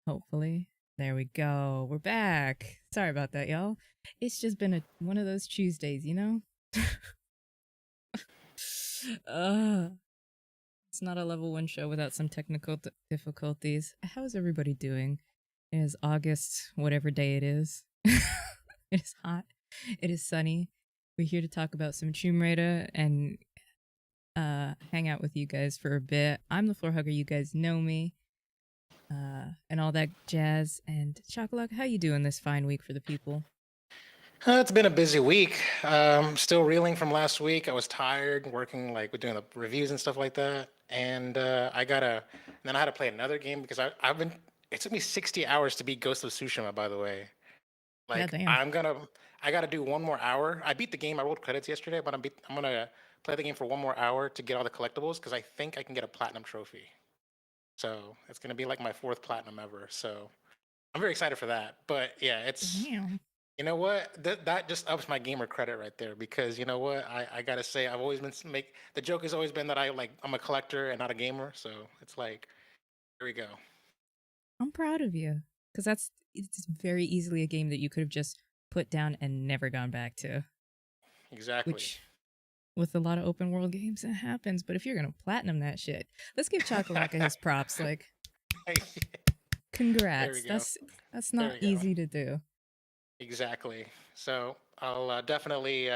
Hopefully. There we go. We're back. Sorry about that, y'all. It's just been one of those Tuesdays, you know? uh, it's not a level one show without some technical difficulties. How's everybody doing? It is August, whatever day it is. It is hot. It is sunny. We're here to talk about some Tomb Raider and hang out with you guys for a bit. I'm the floor hugger. You guys know me. And all that jazz. And Chocolate, how you doing this fine week for the people? It's been a busy week. Still reeling from last week. I was tired working, like, with doing the reviews and stuff like that. And then I had to play another game because it took me 60 hours to beat Ghost of Tsushima, by the way. God Like, damn. I gotta do one more hour. I beat the game. I rolled credits yesterday, but I'm gonna play the game for one more hour to get all the collectibles because I think I can get a platinum trophy. So it's gonna be like my fourth platinum ever. So I'm very excited for that. But yeah, Damn. you know what? That just ups my gamer credit right there because you know what? I gotta say I've always been the joke has always been that I'm a collector and not a gamer. So it's like, here we go. I'm proud of you. Because it's very easily a game that you could have just put down and never gone back to. Exactly. Which, with a lot of open world games, it happens. But if you're going to platinum that shit, let's give Chakalaka his props. Like, There we congrats. go. That's There not we go. easy to do. Exactly. So I'll definitely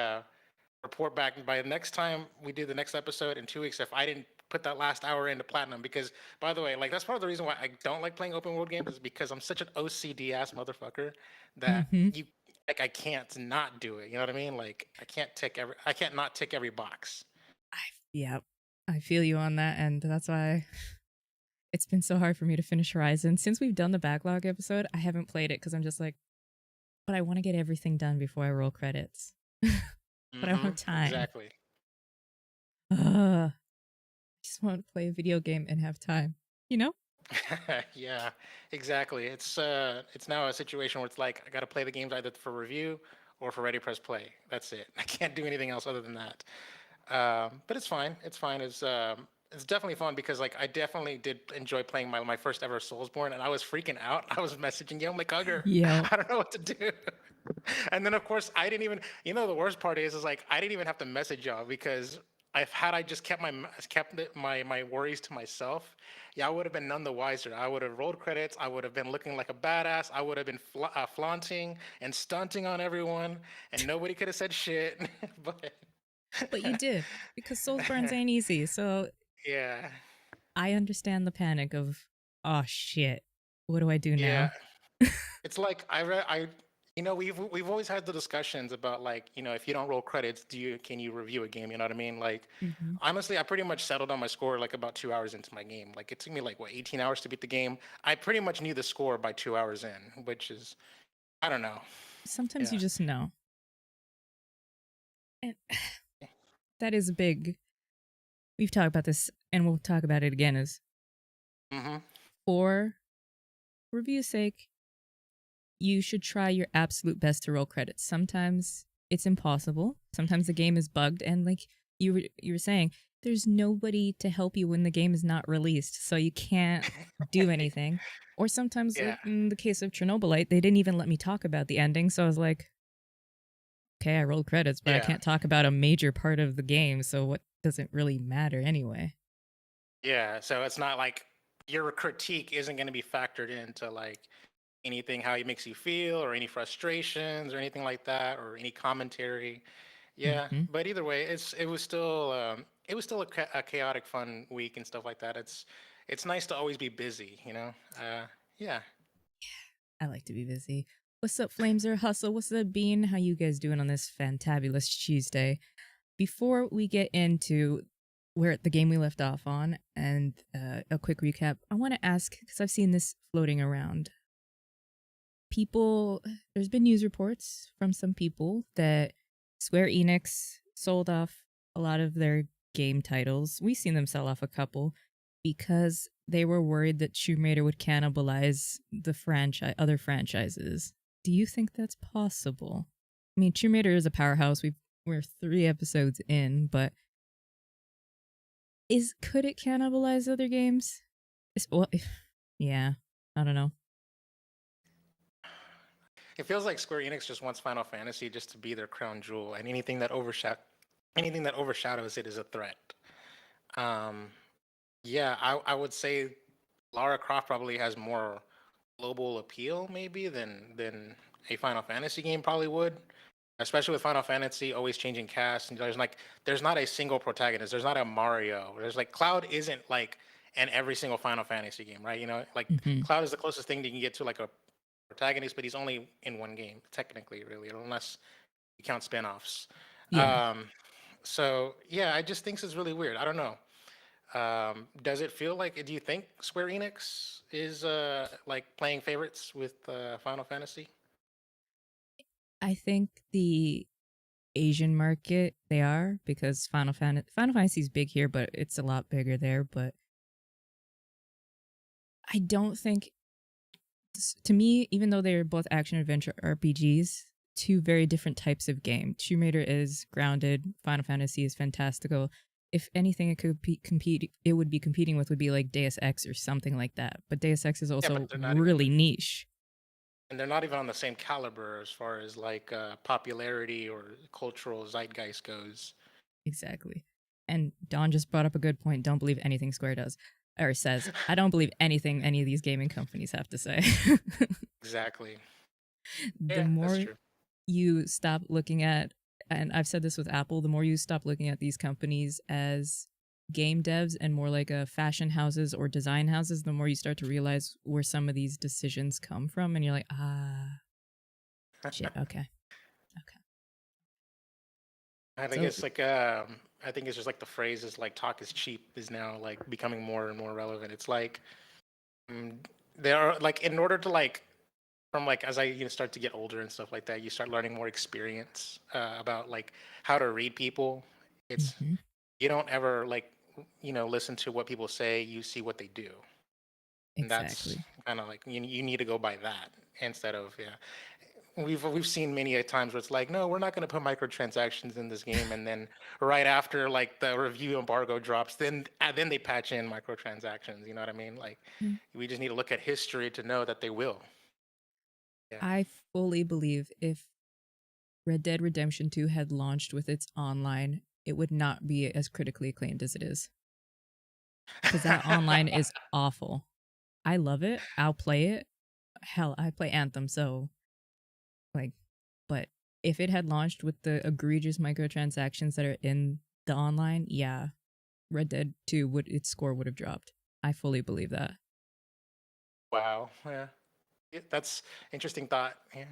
report back by the next time we do the next episode in 2 weeks if I didn't put that last hour into platinum. Because by the way, like that's part of the reason why I don't like playing open world games is because I'm such an OCD ass motherfucker that Mm-hmm. you like I can't not do it. You know what I mean? Like I can't not tick every box. Yeah, I feel you on that. And that's why it's been so hard for me to finish Horizon. Since we've done the backlog episode, I haven't played it because I'm just like, but I want to get everything done before I roll credits. But I don't have time. Exactly. I just want to play a video game and have time. You know? Yeah, exactly. It's now a situation where it's like I got to play the games either for review or for ready press play. That's it. I can't do anything else other than that. But it's fine. It's fine. It's definitely fun because like I definitely did enjoy playing my first ever Soulsborne, and I was freaking out. I was messaging you. I'm like, Hugger, Yeah. I don't know what to do. And then of course I didn't even. You know the worst part is like I didn't even have to message y'all because I just kept my worries to myself, yeah, I would have been none the wiser. I would have rolled credits. I would have been looking like a badass. I would have been flaunting and stunting on everyone, and nobody could have said shit. But But you did, because Soulsborns ain't easy. So yeah, I understand the panic of, oh shit, what do I do yeah. now? It's like you know, we've always had the discussions about like, you know, if you don't roll credits, can you review a game? You know what I mean? Like, Mm-hmm. honestly, I pretty much settled on my score like about 2 hours into my game. Like, it took me like what 18 hours to beat the game. I pretty much knew the score by 2 hours in, which is I don't know. Sometimes you Yeah. just know. And that is big. We've talked about this and we'll talk about it again is Mm-hmm. for review's sake, you should try your absolute best to roll credits. Sometimes it's impossible. Sometimes the game is bugged, and like you were saying, there's nobody to help you when the game is not released, so you can't do anything. Or sometimes, Yeah. like in the case of Chernobylite, they didn't even let me talk about the ending, so I was like, okay, I rolled credits, but I Yeah. can't talk about a major part of the game, so what doesn't really matter anyway? Yeah. So it's not like your critique isn't going to be factored into like anything, how it makes you feel, or any frustrations, or anything like that, or any commentary. Yeah. Mm-hmm. But either way, it was still a chaotic, fun week and stuff like that. It's nice to always be busy, you know. Yeah. I like to be busy. What's up, Flameser Hustle? What's up, Bean? How you guys doing on this fantabulous Tuesday? Before we get into where the game we left off on and a quick recap, I want to ask because I've seen this floating around. People, there's been news reports from some people that Square Enix sold off a lot of their game titles. We've seen them sell off a couple because they were worried that Tomb Raider would cannibalize the other franchises. Do you think that's possible? I mean, Tomb Raider is a powerhouse. We're 3 episodes in, but could it cannibalize other games? Well, yeah, I don't know. It feels like Square Enix just wants Final Fantasy just to be their crown jewel, and anything that overshadows it is a threat. Um, yeah, I would say Lara Croft probably has more global appeal maybe than a Final Fantasy game probably would. Especially with Final Fantasy always changing cast, and there's not a single protagonist. There's not a Mario. There's like Cloud isn't like in every single Final Fantasy game, right? Like Hmm. Cloud is the closest thing you can get to like a protagonist, but he's only in one game technically, really, unless you count spin-offs. Yeah. Um, so yeah, I just think it's really weird. I don't know. Does it feel like? Do you think Square Enix is like playing favorites with Final Fantasy? I think the Asian market they are because Final Fantasy is big here, but it's a lot bigger there. But I don't think to me, even though they're both action adventure RPGs, two very different types of game. Tomb Raider is grounded. Final Fantasy is fantastical. If anything, it could compete. It would be competing with would be like Deus Ex or something like that. But Deus Ex is Yeah, but also they're not even really niche. and they're not even on the same caliber as far as like popularity or cultural zeitgeist goes. Exactly. And Don just brought up a good point. Don't believe anything Square does or says. I don't believe anything any of these gaming companies have to say. Exactly. The Yeah, that's more true. you stop looking at, and I've said this with Apple, the more you stop looking at these companies as game devs and more like a fashion houses or design houses, the more you start to realize where some of these decisions come from. And you're like, shit, okay. Okay. I think So, it's like I think it's just like the phrase is like talk is cheap is now like becoming more and more relevant. It's like mm, there are like in order to like from like as I start to get older and stuff like that, you start learning more experience about like how to read people. It's mhm, you don't ever like listen to what people say. You see what they do, and that's exactly. kind of like you need to go by that instead of yeah. We've seen many a times where it's like, no, we're not going to put microtransactions in this game, and then right after like the review embargo drops, then they patch in microtransactions. You know what I mean? Like Yeah. we just need to look at history to know that they will. Yeah. I fully believe if Red Dead Redemption 2 had launched with its online, it would not be as critically acclaimed as it is. Because that online is awful. I love it. I'll play it. Hell, I play Anthem, so like, but if it had launched with the egregious microtransactions that are in the online, yeah, Red Dead 2 would its score would have dropped. I fully believe that. Wow. Yeah. That's interesting thought. Yeah.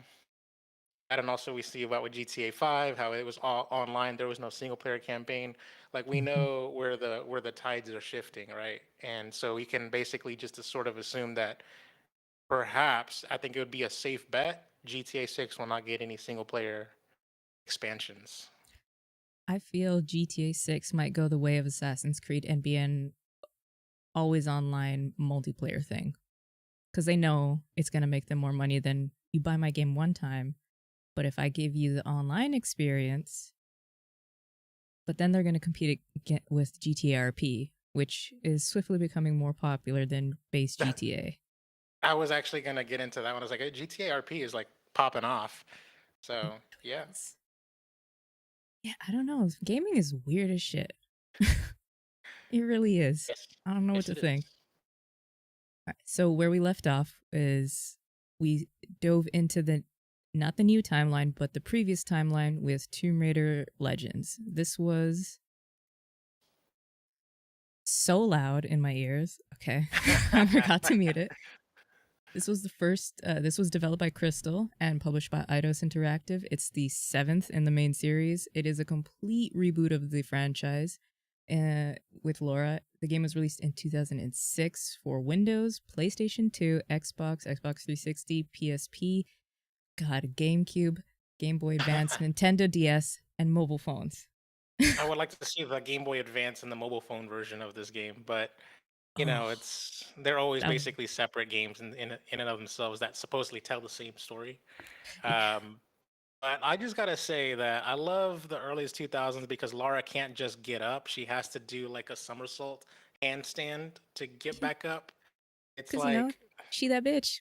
And also we see about with GTA 5 how it was all online. There was no single player campaign. Like we Hmm. know where the tides are shifting, right? And so we can basically just sort of assume that perhaps I think it would be a safe bet GTA 6 will not get any single player expansions. I feel GTA 6 might go the way of Assassin's Creed and be an always online multiplayer thing because they know it's going to make them more money than you buy my game one time. But if I give you the online experience, but then they're going to compete with GTA RP, which is swiftly becoming more popular than base GTA. I was actually gonna get into that one. I was like, hey, GTA RP is like popping off. So yeah. It's, yeah, I don't know. Gaming is weird as shit. It really is. Yes. I don't know what Yes to it is. think. All right, so where we left off is we dove into the not the new timeline, but the previous timeline with Tomb Raider Legends. This was so loud in my ears. Okay, I forgot to mute it. This was the first. This was developed by Crystal and published by Eidos Interactive. It's the seventh in the main series. It is a complete reboot of the franchise. With Laura, the game was released in 2006 for Windows, PlayStation 2, Xbox 360, PSP, God, GameCube, Game Boy Advance, Nintendo DS, and mobile phones. I would like to see the Game Boy Advance and the mobile phone version of this game, but Oh, they're always that basically separate games in and of themselves that supposedly tell the same story. Um, but I just gotta say that I love the earliest 2000s because Lara can't just get up; she has to do like a somersault handstand to get back up. It's because like she that bitch.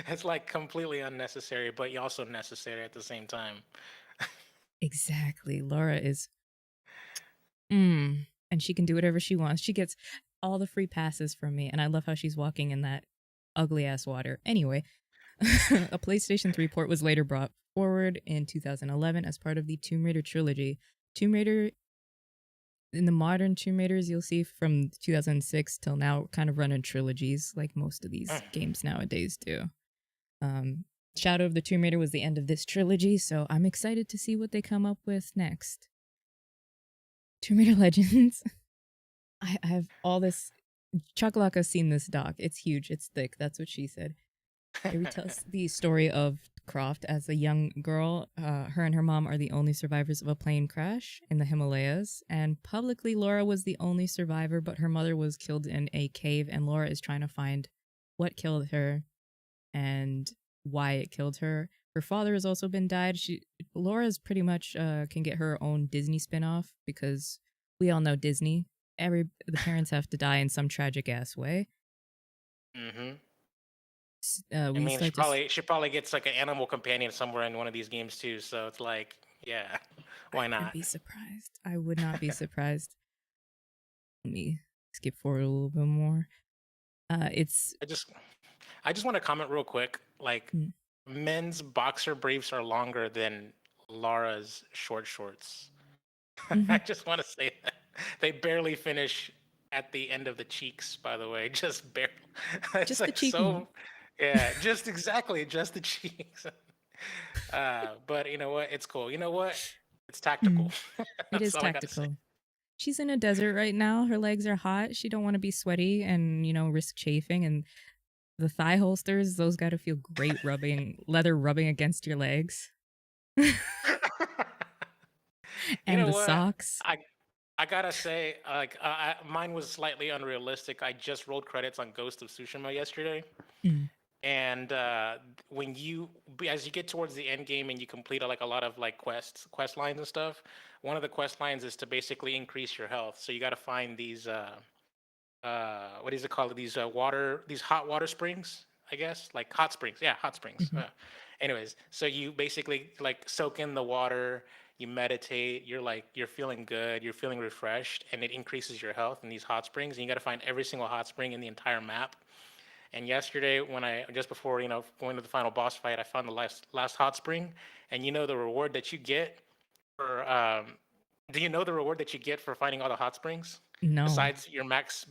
It's like completely unnecessary, but also necessary at the same time. Exactly. Laura is and she can do whatever she wants. She gets all the free passes from me, and I love how she's walking in that ugly ass water. Anyway, a PlayStation 3 port was later brought forward in 2011 as part of the Tomb Raider trilogy. Tomb Raider, in the modern Tomb Raiders, you'll see from 2006 till now, kind of run in trilogies, like most of these games nowadays do. Um, Shadow of the Tomb Raider was the end of this trilogy, so I'm excited to see what they come up with next. Tomb Raider Legends. I have all this. Chuckalaka's seen this doc. It's huge. It's thick. That's what she said. It retells the story of Croft as a young girl. Her and her mom are the only survivors of a plane crash in the Himalayas. And publicly, Laura was the only survivor, but her mother was killed in a cave, and Laura is trying to find what killed her and why it killed her. Her father has also been died. Laura's pretty much can get her own Disney spinoff because we all know Disney. The parents have to die in some tragic ass way. Hmm. I We mean, start to she probably gets like an animal companion somewhere in one of these games too. So it's like, yeah, I why wouldn't not? be surprised. I would not be surprised. Let me skip forward a little bit more. It's I just I just want to comment real quick. Like, mm, men's boxer briefs are longer than Lara's short shorts. I mhm. just want to say that they barely finish at the end of the cheeks. By the way, just barely. It's Just the like cheek meat. so. Yeah, just exactly, just the cheeks. But you know what? It's cool. You know what? It's tactical. Mm, it That's is all I gotta say. tactical. She's in a desert right now. Her legs are hot. She don't want to be sweaty and risk chafing. And the thigh holsters, those got to feel great leather rubbing against your legs, You and know the what? socks. I I gotta say, like, mine was slightly unrealistic. I just rolled credits on Ghost of Tsushima yesterday, Mm, and when as you get towards the end game and you complete like a lot of like quest lines and stuff, one of the quest lines is to basically increase your health. So you got to find these what is it called? These hot water springs, I guess, like hot springs. Yeah, hot springs. mhm. Anyways, so you basically like soak in the water, you meditate, you're feeling good, you're feeling refreshed, and it increases your health in these hot springs. And you got to find every single hot spring in the entire map. And yesterday, when I just before going to the final boss fight, I found the last hot spring, and the reward that you get for do you know the reward that you get for finding all the hot springs? No, Besides your max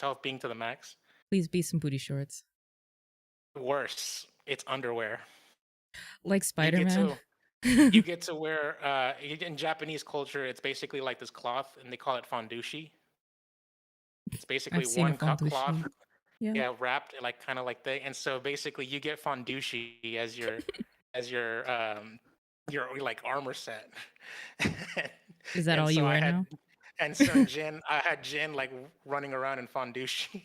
health being to the max? please be some booty shorts, Worse, it's underwear. like You Spider get Man. to you get to wear in Japanese culture, it's basically like this cloth, and they call it fondushi. It's I've basically seen a one fondue cloth, sheet. Yeah, yeah, wrapped like kind of like that. And so basically, you get fondushi as your like armor set. is that and all so you I wear had now? and so Jin, I had Jin like running around in fondushi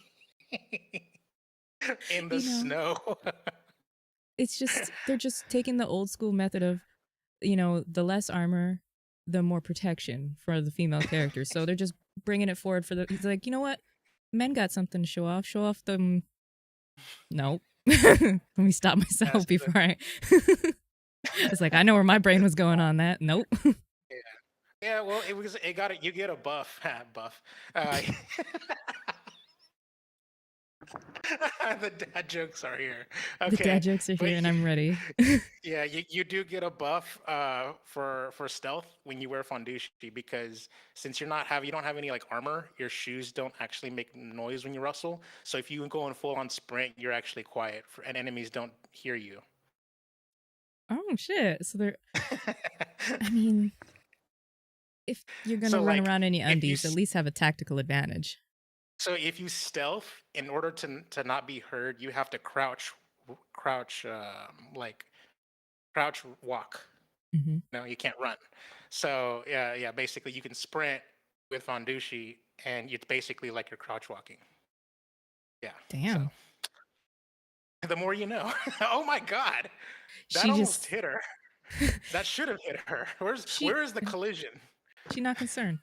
in the you know, snow. it's just they're just taking the old school method of the less armor, the more protection for the female characters. So they're just bringing it forward for the. He's like, you know what? Men got something to show off. Show off them. Nope. Let me stop myself Yes, before I. It's like I know where my brain was going on that. Nope. yeah. Yeah, well, it got it. You get a buff, buff. Uh, the dad jokes are here. The dad Okay, jokes are but here, and I'm ready. yeah, you do get a buff for stealth when you wear fondushi because since you don't have any like armor, your shoes don't actually make noise when you rustle. So if you go in full on sprint, you're actually quiet and enemies don't hear you. Oh shit! So they're. I mean, if you're gonna so run like around in your if you undies, at least have a tactical advantage. if you stealth in order to not be heard, you have to crouch like crouch walk. Hmm. No, you can't run. So yeah, basically you can sprint with Fondushi, and it's basically like you're crouch walking. Yeah. So Damn. the more you know. Oh my God, that She almost just. hit her. That should have hit her. she. Where is the collision? She's not concerned.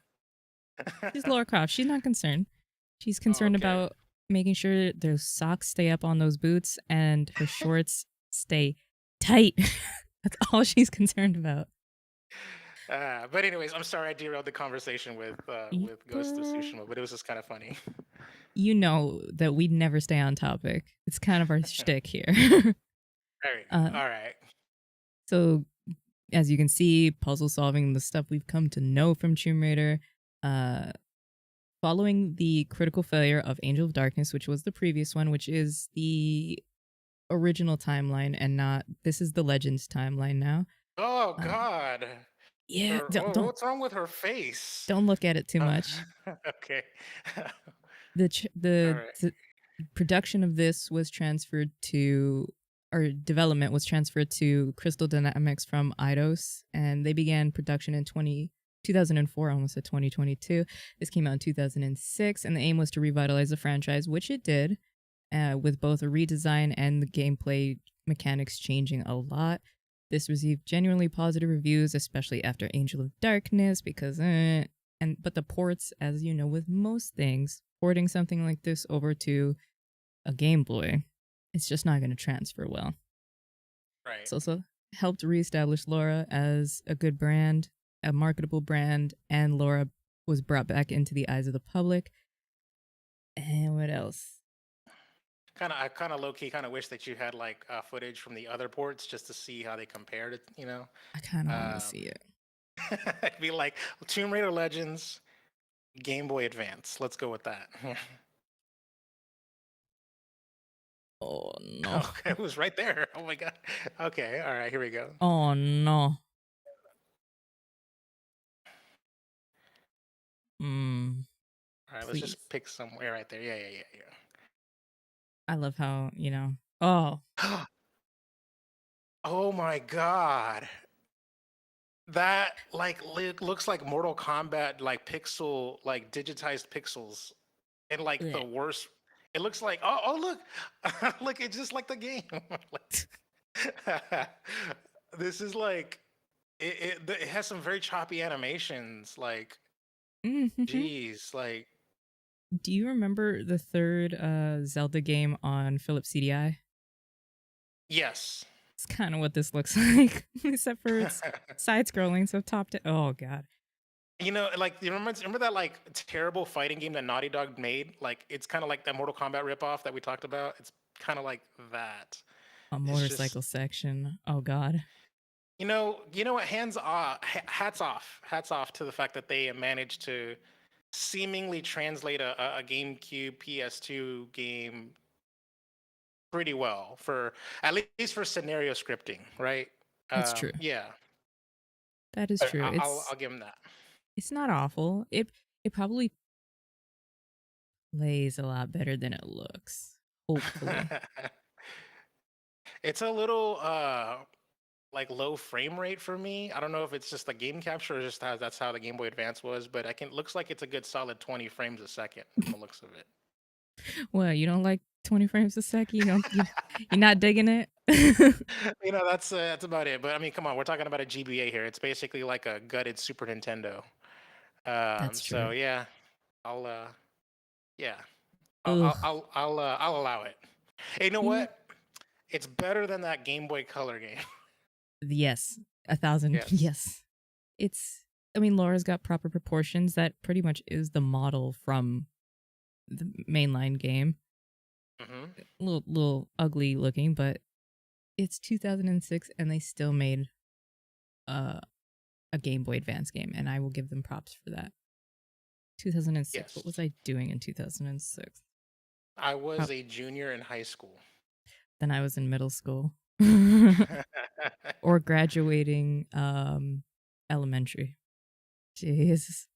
She's Laura Croft. She's not concerned. She's Oh, concerned okay. about making sure those socks stay up on those boots and her shorts stay tight. That's all she's concerned about. But anyways, I'm sorry I derailed the conversation with Ghost of Girl, Tsushima, but it was just kind of funny. you know that we never stay on topic. It's kind of our shtick here. All right, uh, all right. so, as you can see, puzzle solving, the stuff we've come to know from Tomb Raider. Uh, Following the critical failure of Angel of Darkness, which was the previous one, which is the original timeline and not, this is the Legends timeline now. Oh Uh, God, yeah, her, don't, don't what's wrong with her face? don't look at it too Uh, much. okay. The All right. production of this was transferred to, or development was transferred to Crystal Dynamics from Eidos, and they began production in 2004, almost at 2022. This came out in 2006, and the aim was to revitalize the franchise, which it did, with both a redesign and the gameplay mechanics changing a lot. This received genuinely positive reviews, especially after Angel of Darkness, because but the ports, as you know, with most things, porting something like this over to a Game Boy, it's just not going to transfer well. Right. It's also helped reestablish Laura as a good brand, a marketable brand, and Laura was brought back into the eyes of the public. And what else? I kind of low key kind of wish that you had like footage from the other ports just to see how they compared it. I kind of want to Um, see it. it'd be like Tomb Raider Legends, Game Boy Advance. Let's go with that. Oh no. Okay, it was right there. Oh my god. Okay, all right, here we go. Oh no. Mm, All right, let's please. just pick somewhere right there. Yeah, I love how, oh, yeah. Oh my god. That like looks like Mortal Kombat like pixel like digitized pixels and like the bleh. worst. It looks like oh look look it's just like the game. This is like it has some very choppy animations like Mm-hmm. geez like Do you remember the third Zelda game on Philips CDI? yes. It's kind of what this looks like, except for it's side scrolling, so top to, oh god. Like you remember that like terrible fighting game that Naughty Dog made? Like it's kind of like that Mortal Kombat ripoff that we talked about. It's kind of like that. A It's just motorcycle section. Oh god. you know what? Hands off, hats off to the fact that they managed to seemingly translate a GameCube PS2 game pretty well for at least for scenario scripting, right? That's true. Yeah, That is but true. I'll give them that. It's not awful. It probably plays a lot better than it looks. Hopefully. It's a little like low frame rate for me. I don't know if it's just the game capture or just how that's how the Game Boy Advance was, but I can looks like it's a good solid 20 frames a second from the looks of it. Well, you don't like 20 frames a second? You're not digging it? That's about it. But I mean, come on, we're talking about a GBA here. It's basically like a gutted Super Nintendo. That's So true. yeah, I'll yeah, Ugh. I'll allow it. Hey, you know You know, what? It's better than that Game Boy Color game. yes. 1,000. Yes. Yes. I mean, Laura's got proper proportions. That pretty much is the model from the mainline game. Hmm. A little ugly looking, but it's 2006 and they still made uh, a Game Boy Advance game, and I will give them props for that. 2006. What Yes. was I doing in 2006? I was a junior in high school. Then I was in middle school or graduating elementary. Jesus.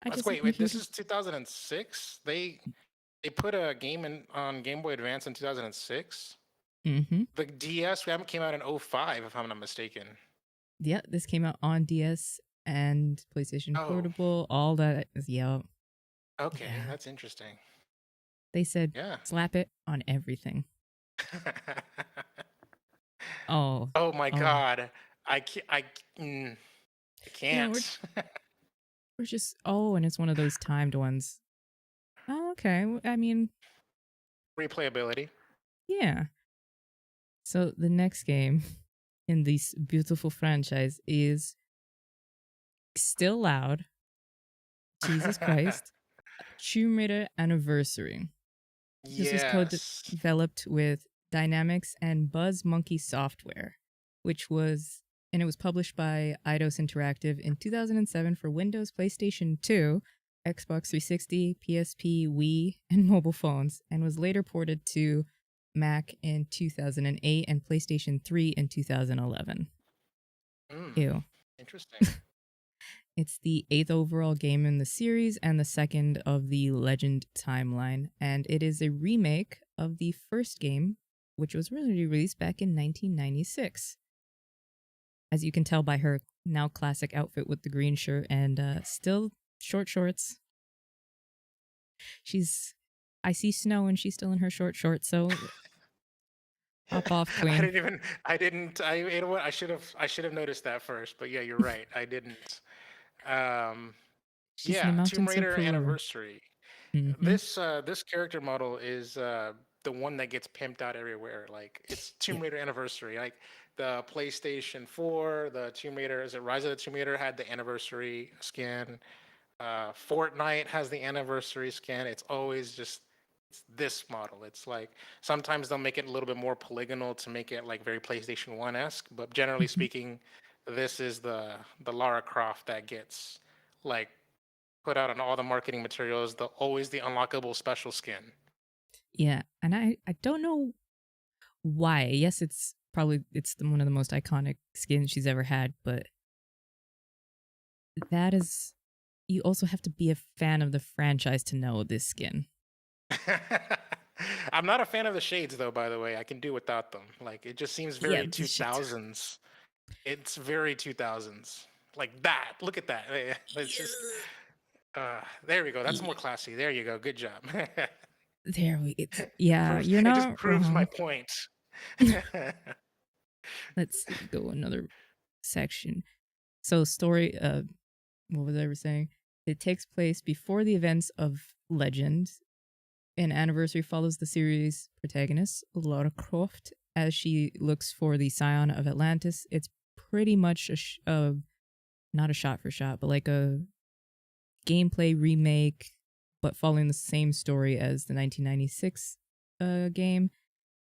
I Let's just have wait. This computers. is 2006. They put a game in on Game Boy Advance in 2006. Mm-hmm. The DS came out in '05, if I'm not mistaken. Yeah, this came out on DS and PlayStation Oh, Portable. All that. Yeah. okay, Yeah. that's interesting. They said Yeah. slap it on everything. Oh. Oh my Oh. God, I can't. I You know, can't. we're just, oh, and it's one of those timed ones. Okay. I mean, Replayability. yeah. So the next game in this beautiful franchise is still loud. Jesus Christ. Tomb Raider Anniversary. This was Yes. co-developed with Dynamics and Buzz Monkey Software, and it was published by Eidos Interactive in 2007 for Windows, PlayStation 2, Xbox 360, PSP, Wii, and mobile phones, and was later ported to Mac in 2008 and PlayStation 3 in 2011. Mm, Ew. interesting. It's the 8th overall game in the series and the second of the Legend timeline, and it is a remake of the first game, which was really released back in 1996. As you can tell by her now classic outfit with the green shirt and still short shorts. I see snow and she's still in her short shorts, so pop off, I queen. didn't even. I didn't. You know what? I should have. I should have noticed that first. But yeah, you're right. I didn't. Um, She's in the yeah, Tomb mountains of Raider Peru. Anniversary. Mm-hmm. This character model is the one that gets pimped out everywhere. Like it's Yeah. Tomb Raider Anniversary. Like the PlayStation 4, the Tomb Raider, is it Rise of the Tomb Raider had the anniversary skin. Fortnite has the anniversary skin. It's always just it's this model. It's like sometimes they'll make it a little bit more polygonal to make it like very PlayStation 1 esque, but generally Mm-hmm. speaking, this is the Lara Croft that gets like put out on all the marketing materials. The always the unlockable special skin. Yeah, and I don't know why. Yes, one of the most iconic skins she's ever had, but that is you also have to be a fan of the franchise to know this skin. I'm not a fan of the shades though, by the way. I can do without them. Like it just seems Yeah, very this shit. 2000s. It's very 2000s. Like that. Look at that. It's just there we go. That's more Yeah, classy. There you go. Good job. there we. Yeah, you're It just not proves my wrong. point. Let's see. Go another section. So story. What was I ever saying? It takes place before the events of Legend. An anniversary follows the series protagonist, Lara Croft, as she looks for the scion of Atlantis. It's pretty much not a shot for shot, but like a gameplay remake, but following the same story as the 1996 game.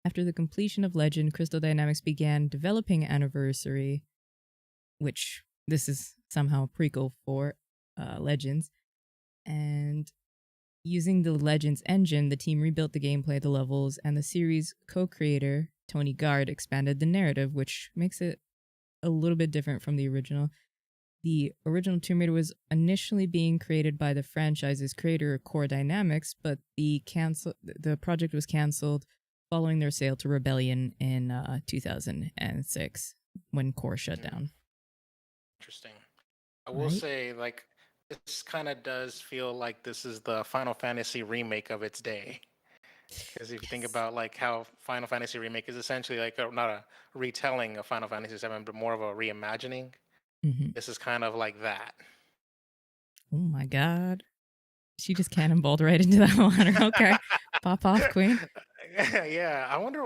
After the completion of Legend, Crystal Dynamics began developing Anniversary, which this is somehow a prequel for Legends. And using the Legends engine, the team rebuilt the gameplay, the levels, and the series co-creator, Tony Gard, expanded the narrative, which makes it a little bit different from the original. The original Tomb Raider was initially being created by the franchise's creator, Core Dynamics, but the project was canceled following their sale to Rebellion in 2006 when Core shut Hmm, down. interesting. I will Right? say, like, this kind of does feel like this is the Final Fantasy remake of its day. Because if you think Yes. about like how Final Fantasy remake is essentially like not a retelling of Final Fantasy VII, but more of a reimagining. Mm-hmm. This is kind of like that. Oh my god. She just cannonballed right into that water. Okay. Pop off, queen. Yeah, I wonder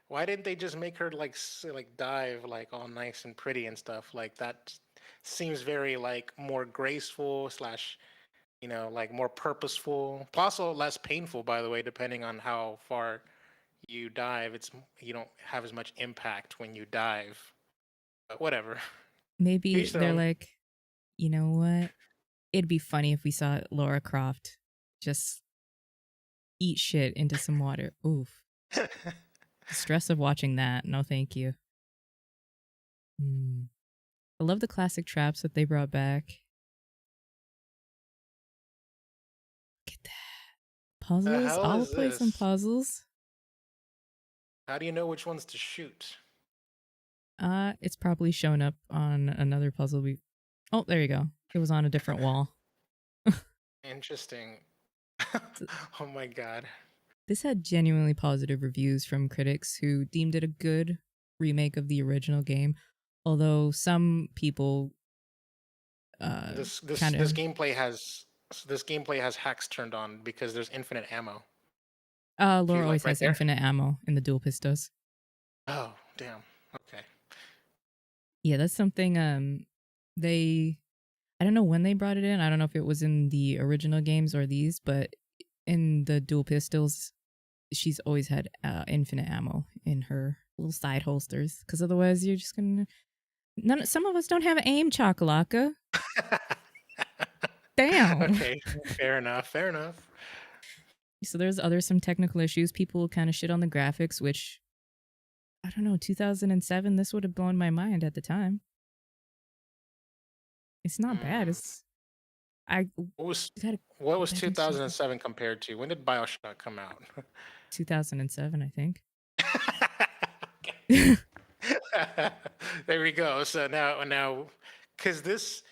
why didn't they just make her like like dive like all nice and pretty and stuff like that? Seems very like more graceful slash like more purposeful, also less painful by the way, depending on how far you dive. You don't have as much impact when you dive. But whatever. Maybe Each their they're own. like, you know what? It'd be funny if we saw Laura Croft just eat shit into some water. Oof. The stress of watching that. No, thank you. Mm. I love the classic traps that they brought back. Look at that. The Puzzles. hell I'll is play some this? puzzles. How do you know which ones to shoot? It's probably shown up on another puzzle we. Oh, there you go. It was on a different wall. Interesting. Oh my god. This had genuinely positive reviews from critics who deemed it a good remake of the original game, although some people This this kind of this gameplay has this gameplay has hacks turned on because there's infinite ammo. If you Laura always like right has there. infinite ammo in the dual pistols. Oh, damn. Okay. Yeah, that's something they I don't know when they brought it in. I don't know if it was in the original games or these, but in the dual pistols, she's always had infinite ammo in her little side holsters because otherwise you're just gonna some of us don't have aim, chakalaka. Damn. Okay. Fair enough. Fair enough. So there's some technical issues. People kind of shit on the graphics, which I don't know, 2007, this would have blown my mind at the time. It's not bad. Mm. I What was gotta what go was back and check it. 2007 compared to? When did BioShock come out? 2007, I think. There we go. So now, because this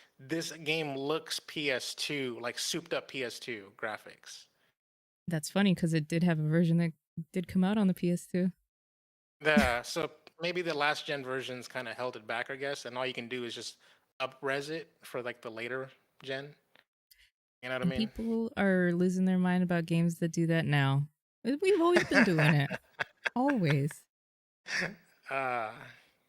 game looks PS2, like souped up PS2 graphics. That's funny because it did have a version that did come out on the PS2. So maybe the last gen versions kind of held it back, I guess, and all you can do is just up-res it for like the later gen. You know what I And mean? people are losing their mind about games that do that now. We've always been doing it. Always. uh,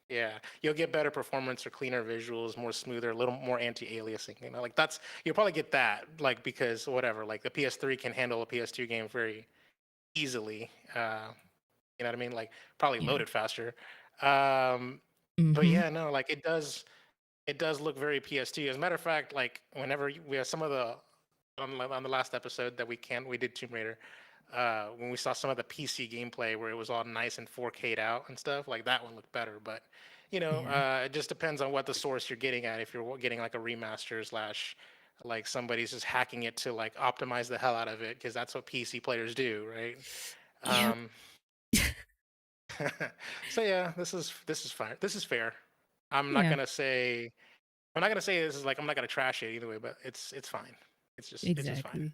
yeah, you'll get better performance or cleaner visuals, more smoother, a little more anti-aliasing. You know, like that's you'll probably get that, like because whatever, like the PS3 can handle a PS2 game very easily. You know what I mean? Like probably Yeah. load it faster. Um, but Mm-hmm. yeah, no, like it does look very PS2. As a matter of fact, like whenever we have some of the on the last episode that we did Tomb Raider, when we saw some of the PC gameplay where it was all nice and 4K'd out and stuff, like that one looked better. But Yeah. it just depends on what the source you're getting at. If you're getting like a remaster slash like somebody's just hacking it to like optimize the hell out of it because that's what PC players do, right? Yep. Um, so yeah, this is fine. This is fair. I'm not Yeah. gonna say I'm not gonna say this is like I'm not gonna trash it either way, but it's fine. It's just fine. Exactly.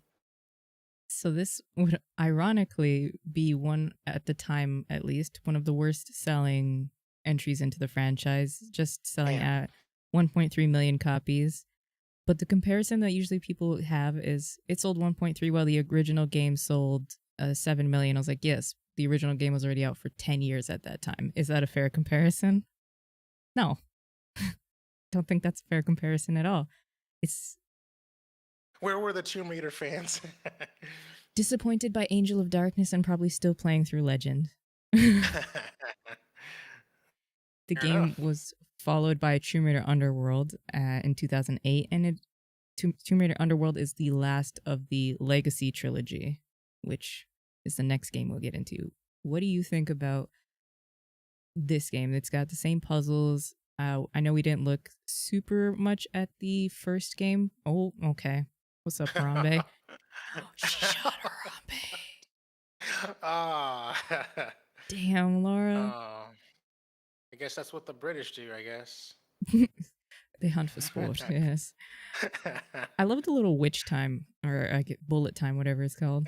So this would ironically be one at the time, at least, one of the worst selling entries into the franchise, just selling Damn. at 1.3 million copies. But the comparison that usually people have is it sold 1.3 while the original game sold 7 million. I was like, yes, the original game was already out for 10 years at that time. Is that a fair comparison? No, don't think that's a fair comparison at all. It's Where were the Tomb Raider fans? disappointed by Angel of Darkness and probably still playing through Legend. The Fair game enough. was followed by Tomb Raider Underworld in 2008, and Tomb Raider Underworld is the last of the Legacy trilogy, which is the next game we'll get into. What do you think about this game? It's got the same puzzles. I know we didn't look super much at the first game. Oh, okay. What's up, Harambe? She shot Harambe. Ah. Damn, Laura. Oh, I guess that's what the British do, I guess. They hunt for sport, yes. I love the little witch time, or I get bullet time, whatever it's called.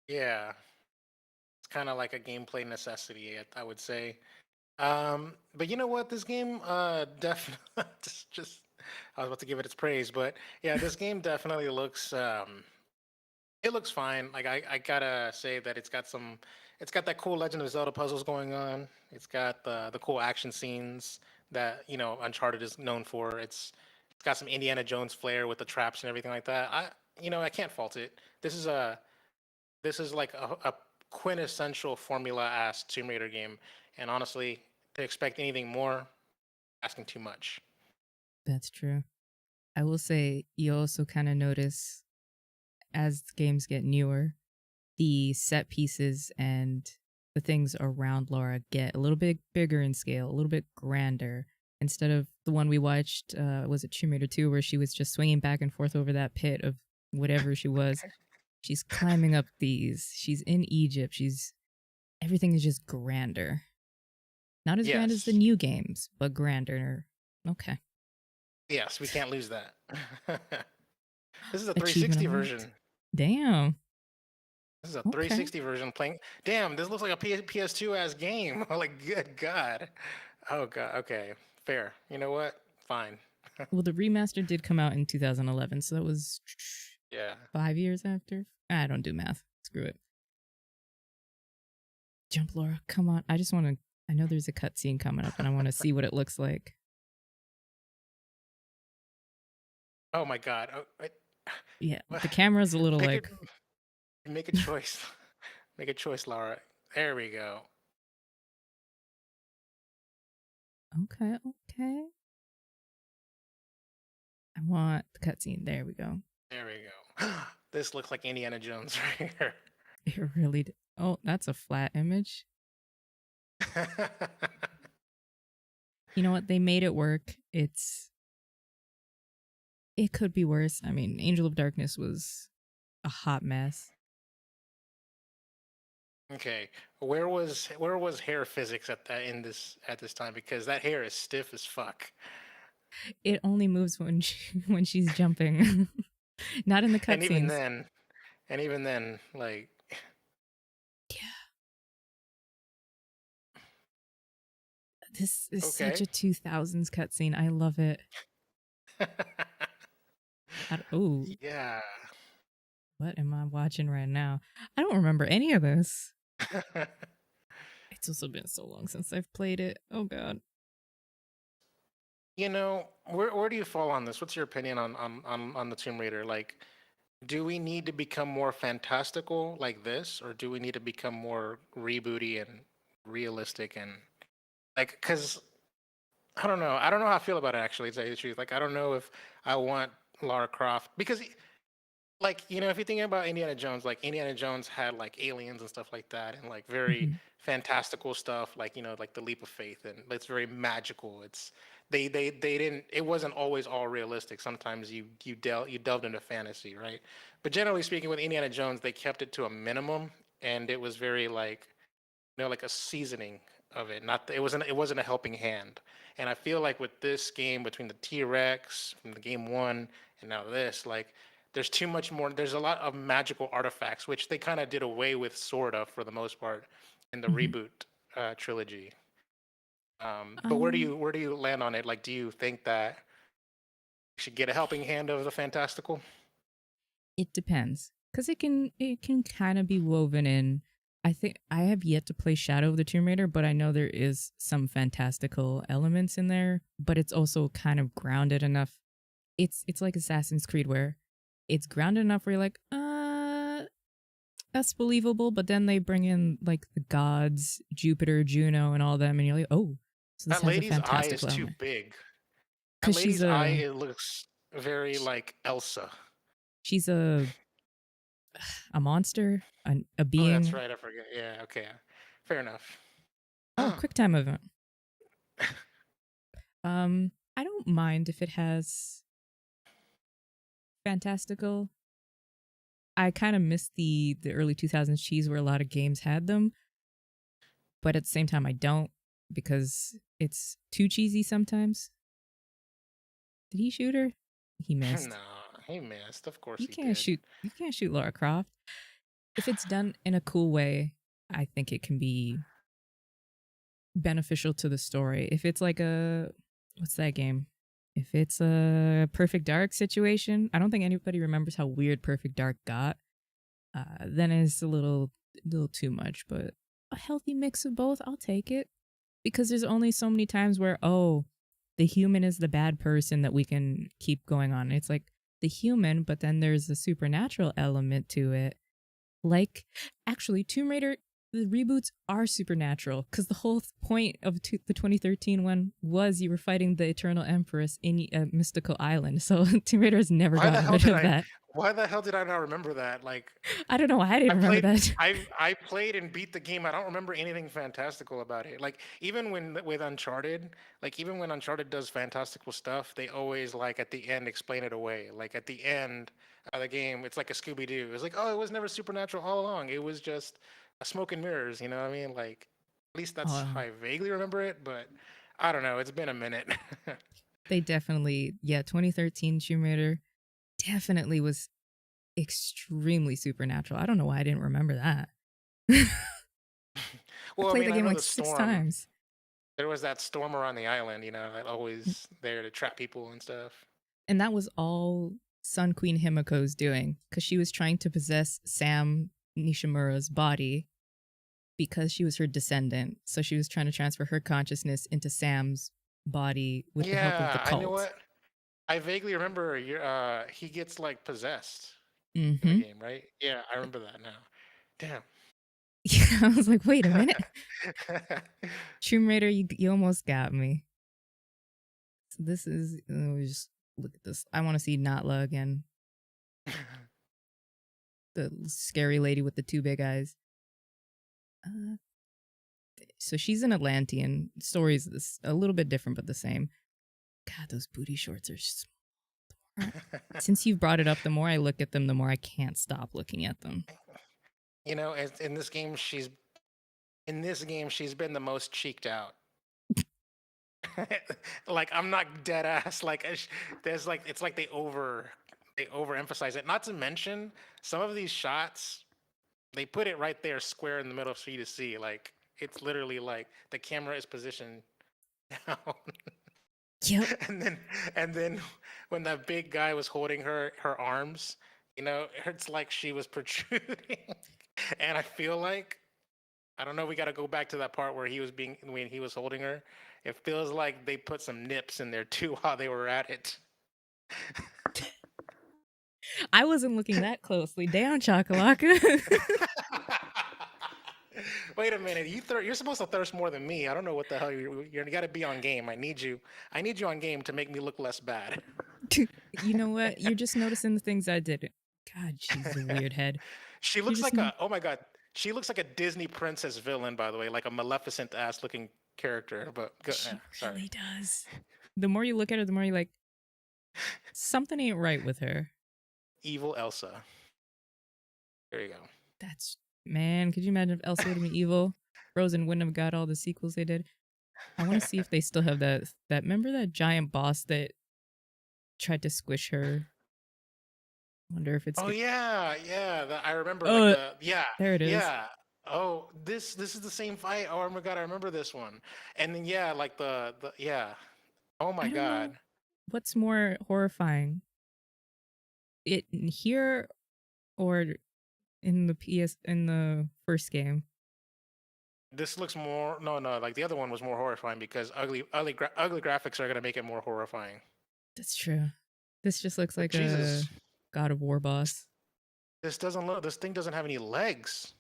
Yeah, it's kind of like a gameplay necessity, I would say. But you know what? This game, definitely just I was about to give it its praise, but yeah, this game definitely looks, it looks fine. Like I gotta say that it's got that cool Legend of Zelda puzzles going on. It's got the cool action scenes that Uncharted is known for. It's got some Indiana Jones flair with the traps and everything like that. I can't fault it. This is like a quintessential formula ass Tomb Raider game, and honestly, to expect anything more, asking too much. That's true. I will say you also kind of notice as games get newer, the set pieces and the things around Laura get a little bit bigger in scale, a little bit grander. Instead of the one we watched, was it Tomb Raider 2, where she was just swinging back and forth over that pit of whatever she was. She's climbing up these. She's in Egypt. Everything is just grander. Not as grand as the Yes, new games, but grander. Okay. yes, we can't lose that. This is a Achievement 360 unlocked. version. Damn. This is a Okay. 360 version playing. Damn, this looks like a PS2 ass game. Like, good God. Oh God. Okay, fair. You know what? Fine. Well, the remaster did come out in 2011, so that was Yeah. 5 years after? I don't do math. Screw it. Jump, Laura. Come on. I just want to. I know there's a cutscene coming up, and I want to see what it looks like. Oh my God. Yeah, the camera's a little Pick it. like. Make a choice. Make a choice, Laura. There we go. Okay, okay. I want the cutscene. There we go. There we go. This looks like Indiana Jones right here. It really. Oh, that's a flat image. You know what? They made it work. It could be worse. I mean, Angel of Darkness was a hot mess. Okay, where was hair physics at this time? Because that hair is stiff as fuck. It only moves when she's jumping, not in the And even cutscenes. then, like, Yeah, this is such okay. a 2000s cutscene. I love it. Oh, Yeah. what am I watching right now? I don't remember any of this. It's also been so long since I've played it. Oh god. Where do you fall on this? What's your opinion on the Tomb Raider? Like, do we need to become more fantastical like this, or do we need to become more rebooty and realistic and like? Because I don't know. I don't know how I feel about it actually. To tell you the truth, like I don't know if I want Lara Croft because like if you're thinking about Indiana Jones, like Indiana Jones had like aliens and stuff like that, and like very Hmm. fantastical stuff, like like the leap of faith, and it's very magical. It's they didn't. It wasn't always all realistic. Sometimes you delved into fantasy, right? But generally speaking, with Indiana Jones, they kept it to a minimum, and it was very like like a seasoning of it. Not it wasn't a helping hand. And I feel like with this game, between the T-Rex from the game one and now this, like there's too much more. There's a lot of magical artifacts, which they kind of did away with, sort of, for the most part, in the Hmm. reboot trilogy. But Um, where do you land on it? Like, do you think that you should get a helping hand of the fantastical? it depends because it can kind of be woven in. I think I have yet to play Shadow of the Tomb Raider, but I know there is some fantastical elements in there. But it's also kind of grounded enough. It's like Assassin's Creed where it's grounded enough where you're like, that's believable. But then they bring in like the gods, Jupiter, Juno, and all them, and you're like, oh, so this That has a lady's eye is fantastical too element big. That because lady's eye, it looks very sh- like Elsa. she's a monster, a Oh, that's being. right. I forget. Yeah. Okay. Fair enough. Oh, quick time event. I don't mind if it has fantastical. I kind of miss the early 2000s cheese where a lot of games had them, but at the same time I don't because it's too cheesy sometimes. Did he shoot her? He missed. No, he missed. Of course You he can't did. shoot you can't shoot Lara Croft. If it's done in a cool way, I think it can be beneficial to the story. If it's like a what's that game? If it's a Perfect Dark situation, I don't think anybody remembers how weird Perfect Dark got. Then it's a little too much, but a healthy mix of both, I'll take it. Because there's only so many times where the human is the bad person that we can keep going on. It's like the human, but then there's a supernatural element to it. Like, actually, Tomb Raider, the reboots are supernatural because the whole point of the 2013 one was you were fighting the Eternal Empress in a mystical island. So Tomb Raider has never Why the gotten hell rid did of I? that. Why the hell did I not remember that? Like, I don't know why I didn't I remember played. that. I played and beat the game. I don't remember anything fantastical about it. Like even when with Uncharted, like even when Uncharted does fantastical stuff, they always like at the end explain it away. Like at the end of the game, it's like a Scooby Doo. It's like, oh, it was never supernatural all along. It was just a smoke and mirrors. You know what I mean? Like at least that's how Oh, I vaguely remember it. But I don't know. It's been a minute. they definitely, yeah, 2013 Tomb Raider definitely was extremely supernatural. I don't know why I didn't remember that. I Well, I played mean, the I game know like the six storm. times. There was that storm around the island, that always there to trap people and stuff. And that was all Sun Queen Himiko's doing, because she was trying to possess Sam Nishimura's body because she was her descendant. So she was trying to transfer her consciousness into Sam's body with the help of the Yeah, I know cult. what. I vaguely remember he gets like possessed in the Mm-hmm. game, right? Yeah, I remember that now. Damn. Yeah, I was like, wait a minute. Tomb Raider, you almost got me. So this is, just look at this. I want to see Natla again. The scary lady with the two big eyes. Uh, so she's an Atlantean. Story's this a little bit different, but the same. God, those booty shorts are smart. Since you've brought it up, the more I look at them, the more I can't stop looking at them. You know, in this game, she's been the most cheeked out. Like I'm not dead ass. Like there's like it's like they overemphasize it. Not to mention some of these shots, they put it right there, square in the middle for you to see. Like it's literally like the camera is positioned down. Yep. And then when that big guy was holding her arms, you know, it's like she was protruding. And I feel like I don't know, we got to go back to that part where when he was holding her. It feels like they put some nips in there too while they were at it. I wasn't looking that closely. Down, Chakalaka. Wait a minute, you're supposed to thirst more than me. I don't know what the hell you got to be on game. I need you on game to make me look less bad. You know what? You're just noticing the things I did. God, she's a weird head. She You're looks just like oh my god, she looks like a Disney princess villain, by the way, like a Maleficent ass looking character. But She sorry, really does. The more you look at her, the more you're like, something ain't right with her. evil Elsa. There you go. That's, man, could you imagine if Elsa would have been evil? Frozen wouldn't have got all the sequels they did. I want to see if they still have that remember that giant boss that tried to squish her? Wonder if it's Oh yeah, yeah. I remember like oh, yeah, there it is. yeah. Oh, this is the same fight. Oh my god, I remember this one. And then yeah, like the yeah. Oh my I don't god. know what's more horrifying. It here or in the in the first game. This looks more no, like the other one was more horrifying because ugly graphics are gonna make it more horrifying. That's true. This just looks But like Jesus, a God of War this boss. this thing doesn't have any legs.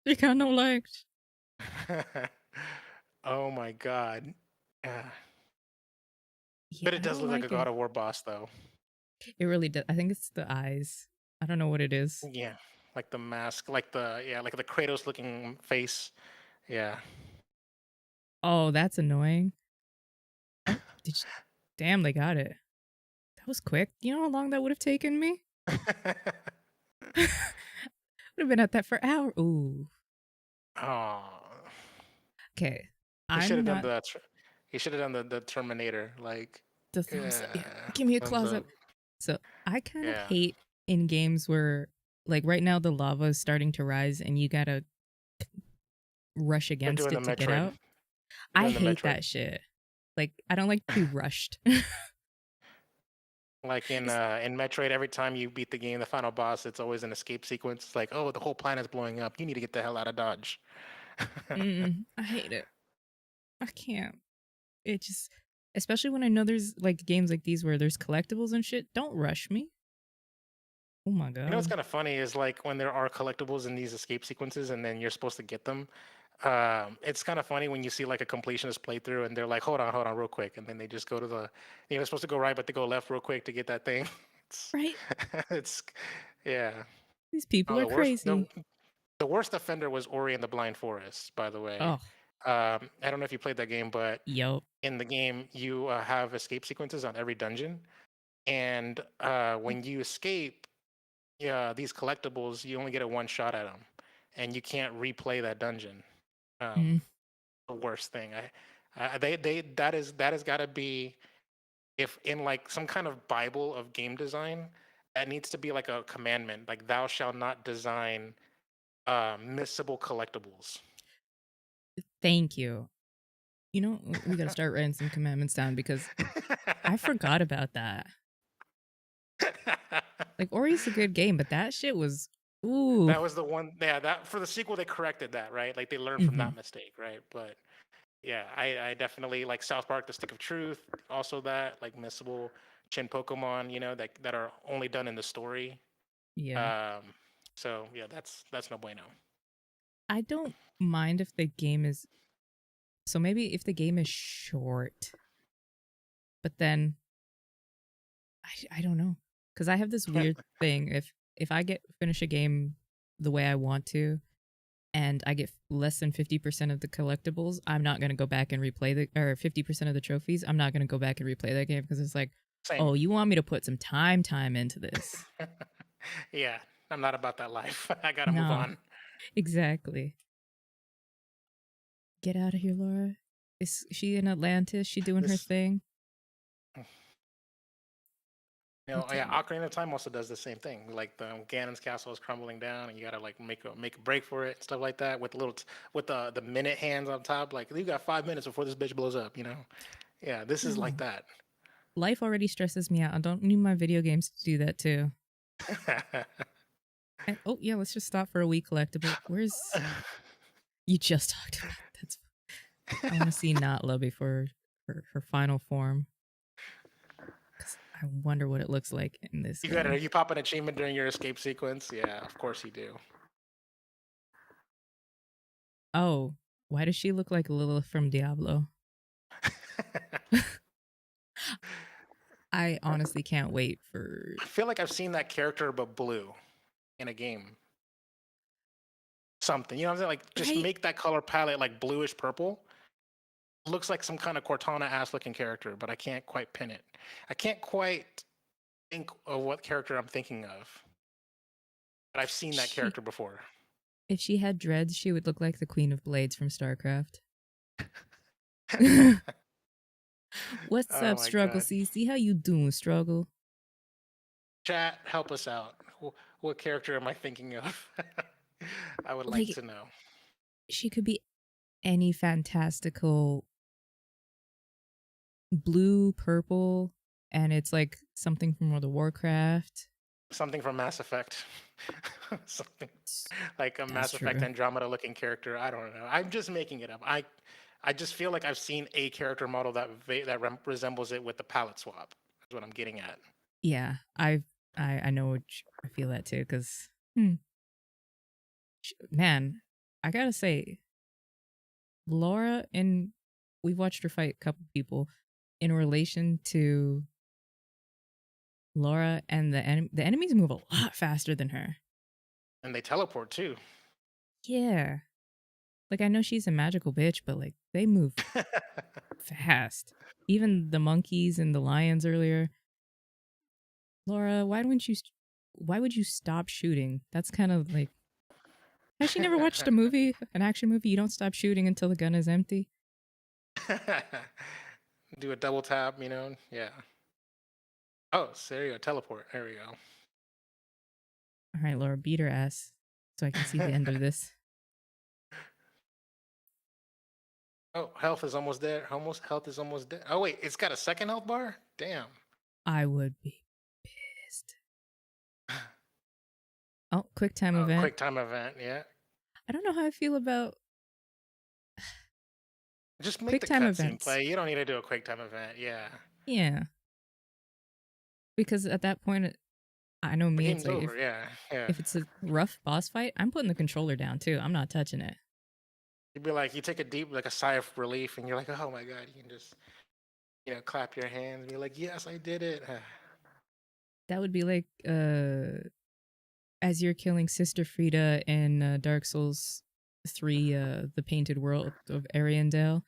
You got no legs. Oh my god. Yeah. Yeah, But it I does don't look like a like God it. of War boss though. It really does. I think it's the eyes. I don't know what it is. Yeah. Like the mask, like like the Kratos looking face. Yeah. Oh, that's annoying. Oh, did you, damn, they got it. That was quick. You know how long that would have taken me? Would have been at that for hours. Ooh. Oh, Okay. he should I'm have done not the he should have done the Terminator. Like, the thumbs up. Yeah. yeah, Give me a thumbs close up. up. So I kind of Yeah, hate in games where, like, right now the lava is starting to rise and you gotta rush they're against doing the it to get Metroid. out. They're I doing the hate Metroid. that shit. Like, I don't like to be rushed. Like in Metroid, every time you beat the game, the final boss, it's always an escape sequence. It's like, oh, the whole planet's blowing up. You need to get the hell out of Dodge. I hate it. I can't. It just, especially when I know there's like games like these where there's collectibles and shit. Don't rush me. Oh my You know what's god. kind of funny is like when there are collectibles in these escape sequences, and then you're supposed to get them. It's kind of funny when you see like a completionist playthrough, and they're like, hold on, real quick," and then they just go to they're supposed to go right, but they go left real quick to get that thing. It's, Right? it's, yeah. These people Oh, are crazy. the worst offender was Ori and the Blind Forest, by the way. Oh, I don't know if you played that game, but yo. in the game you have escape sequences on every dungeon, and when you escape, yeah, these collectibles, you only get a one shot at them, and you can't replay that dungeon. Mm. The worst thing. They that has got to be if in like some kind of Bible of game design, that needs to be like a commandment, like thou shalt not design missable collectibles. Thank you. You know, we gotta start writing some commandments down because I forgot about that. Like Ori's a good game, but that shit was ooh. That was the one. Yeah, that for the sequel they corrected that, right? Like they learned from Hmm. that mistake, right? But yeah, I definitely like South Park: The Stick of Truth. Also, that like missable Chin Pokemon, that are only done in the story. Yeah. Um, so yeah, that's no bueno. I don't mind if the game is so maybe if the game is short, but then I don't know because I have this weird thing if I get finish a game the way I want to and I get less than 50% of the collectibles, I'm not going to go back and replay the or 50% of the trophies. I'm not going to go back and replay that game because it's like, Same. oh, you want me to put some time into this? Yeah, I'm not about that life. I gotta move No, on. exactly. Get out of here, Laura. Is she in Atlantis? She doing her This, thing? You tell yeah, me. Ocarina of Time also does the same thing. Like the Ganon's castle is crumbling down, and you gotta like make a break for it, stuff like that. With with the minute hands on top, like you got 5 minutes before this bitch blows up. Yeah, this is like No. that. Life already stresses me out. I don't need my video games to do that too. And, oh yeah, let's just stop for a week collectible. Where's you just talked about that's I want to see Natla before her final form because I wonder what it looks like in this game. You pop an achievement during your escape sequence. Yeah, of course you do. Oh, why does she look like Lilith from Diablo? I honestly can't wait for. I feel like I've seen that character but blue in a game. Something. You know what I'm saying? Like just Right? make that color palette like bluish purple. Looks like some kind of Cortana ass looking character, but I can't quite pin it. I can't quite think of what character I'm thinking of. But I've seen that She character before. if she had dreads, she would look like the Queen of Blades from StarCraft. What's Oh up, my Struggle? god. See how you doing, Struggle? Chat, help us out. What character am I thinking of? I would like Like to know. she could be any fantastical blue, purple, and it's like something from World of Warcraft. Something from Mass Effect. Something S- like a That's Mass Effect true. Andromeda looking character. I don't know. I'm just making it up. I just feel like I've seen a character model resembles it with the palette swap. That's what I'm getting at. Yeah, I know I feel that too because man, I gotta say, Laura and we've watched her fight a couple people in relation to Laura and the enemies move a lot faster than her. And they teleport too. Yeah, like I know she's a magical bitch, but like they move fast. Even the monkeys and the lions earlier. Laura, why would you stop shooting? That's kind of like has she never watched a movie, an action movie? You don't stop shooting until the gun is empty. Do a double tap. Yeah. Oh, so there you go. Teleport. There we All right, Laura, beat her ass so I can see go. the end of this. Oh, health is almost there. Almost health is almost dead. Oh wait, it's got a second health bar. Damn. I would be pissed. Oh, quick time Oh, event. quick time event. Yeah. I don't know how I feel about Just make quick the time cutscene events. play. You don't need to do a quick time event. Yeah. Yeah, because at that point, I know The me. It's game's like over. Yeah. Yeah. if it's a rough boss fight, I'm putting the controller down too. I'm not touching it. You'd be like, you take a deep, like a sigh of relief, and you're like, oh my god, you can just, clap your hands and be like, yes, I did it. That would be like as you're killing Sister Frida in Dark Souls 3, the Painted World of Ariandel.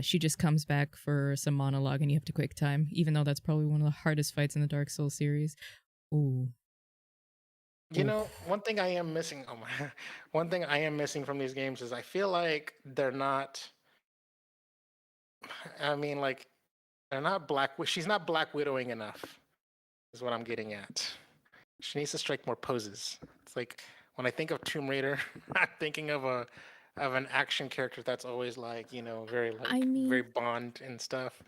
She just comes back for some monologue and you have to quick time, even though that's probably one of the hardest fights in the Dark Souls series. Ooh. Oof. One thing I am missing. Oh my, one thing I am missing from these games is I feel like they're not. I mean, like they're not She's not Black Widowing enough. Is what I'm getting at. She needs to strike more poses. It's like when I think of Tomb Raider, I'm thinking of an action character that's always like very I very mean, Bond and stuff.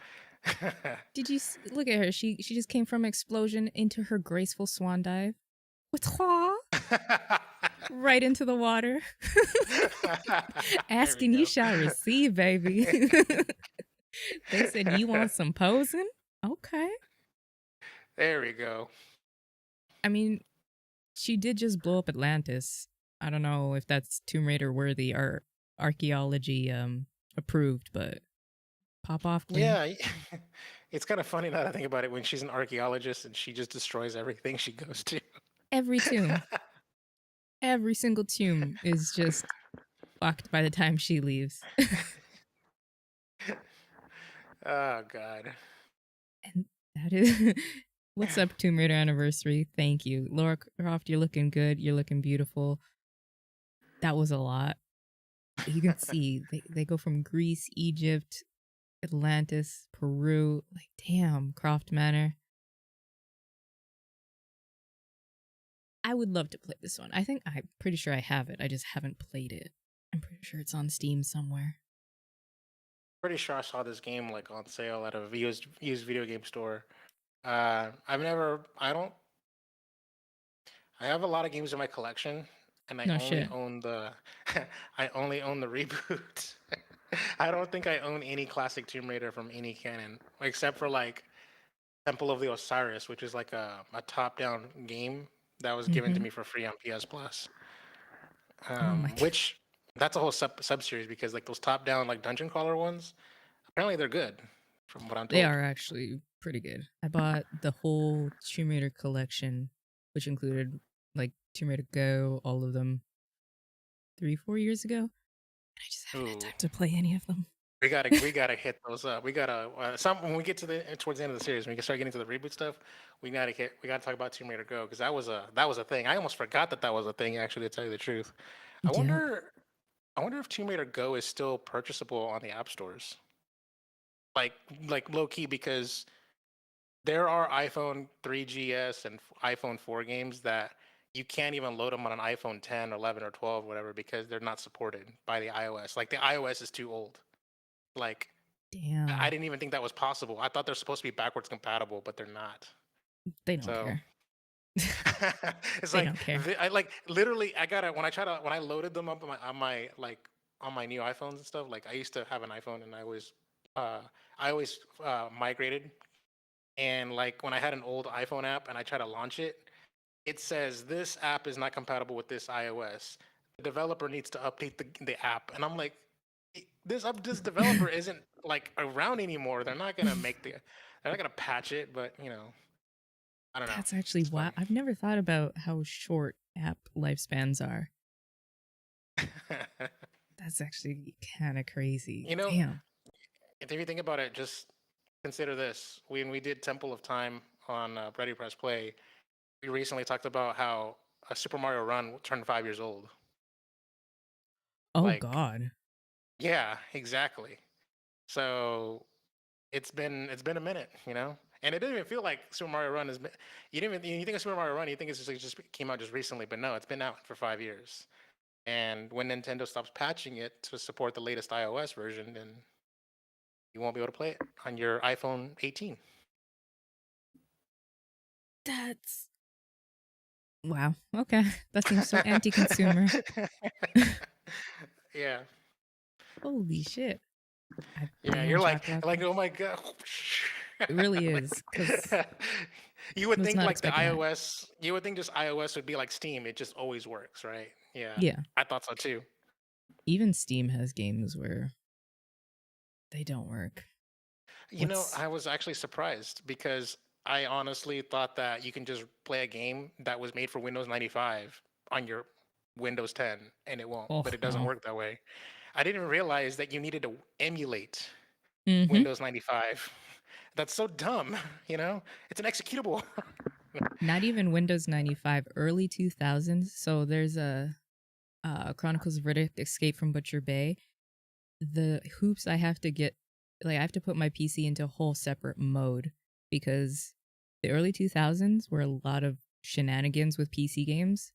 Did you look at her? She just came from explosion into her graceful swan dive. With right into the water. There we Asking you go. shall receive, baby. They said you want some posing? Okay. There we go. I mean, she did just blow up Atlantis. I don't know if that's Tomb Raider worthy or archaeology approved, but pop off queen. Yeah, it's kind of funny now that I think about it when she's an archaeologist and she just destroys everything she goes to. Every tomb, every single tomb is just fucked by the time she leaves. Oh God. And that is what's up, Tomb Raider anniversary. Thank you. Lara Croft, you're looking good. You're looking beautiful. That was a lot. You can see they go from Greece, Egypt, Atlantis, Peru. Like, damn, Croft Manor. I would love to play this one. I'm pretty sure I have it. I just haven't played it. I'm pretty sure it's on Steam somewhere. Pretty sure I saw this game like on sale at a used video game store. I don't. I have a lot of games in my collection, and I No only shit. own the, I only own the reboot. I don't think I own any classic Tomb Raider from any canon, except for like Temple of the Osiris, which is like a top-down game that was given to Mm-hmm. me for free on PS Plus. Oh my god. Which that's a whole sub series because like those top-down like dungeon crawler ones, apparently they're good, from what I'm They told. are actually pretty good. I bought the whole Tomb Raider collection, which included like Tomb Raider Go, all of them, 3-4 years ago. And I just haven't had Ooh. time to play any of them. We gotta hit those up. We gotta some when we get to the towards the end of the series, when we can start getting to the reboot stuff, we gotta talk about Tomb Raider Go because that was a thing. I almost forgot that was a thing. Actually, to tell you the truth, I Yep. wonder I wonder if Tomb Raider Go is still purchasable on the app stores, like low key, because there are iPhone 3GS and iPhone 4 games that you can't even load them on an iPhone 10, 11, or 12, whatever, because they're not supported by the iOS. Like the iOS is too old. Like I Damn. didn't even think that was possible. I thought they're supposed to be backwards compatible, but they're not. They don't So care. it's They like don't care. I like literally I gotta when I loaded them up on my new iPhones and stuff. Like I used to have an iPhone and uh I always migrated, and like when I had an old iPhone app and I try to launch it, it says this app is not compatible with this iOS. The developer needs to update the app, and I'm like, this developer isn't like around anymore. They're not gonna patch it, but I don't know. That's actually It's wow. funny. I've never thought about how short app lifespans are. That's actually kind of crazy. you know, Damn. if you think about it, just consider this. When we did Temple of Time on Ready Press Play, we recently talked about how a Super Mario Run turned 5 years old. Oh Like, god. yeah, exactly. So it's been a minute, and it didn't even feel like Super Mario Run has been. You didn't even you think of Super Mario Run, you think it's just came out just recently, but no, it's been out for 5 years. And when Nintendo stops patching it to support the latest iOS version, then you won't be able to play it on your iPhone 18. That's wow. Okay. That seems so anti-consumer. Yeah, Holy shit. yeah, Damn, you're Chocolate. oh my god. It really is, because You would I was think not like expecting that. you would think just iOS would be like Steam. It just always works, right? Yeah, Yeah. I thought so too. Even Steam has games where they don't work. What's I was actually surprised because I honestly thought that you can just play a game that was made for Windows 95 on your Windows 10 and it won't, oh but it doesn't no. work that way. I didn't realize that you needed to emulate Mm-hmm. Windows 95. That's so dumb, you know? It's an executable. Not even Windows 95, early 2000s. So there's a Chronicles of Riddick Escape from Butcher Bay. The hoops I have to get, like, I have to put my PC into a whole separate mode because the early 2000s were a lot of shenanigans with PC games,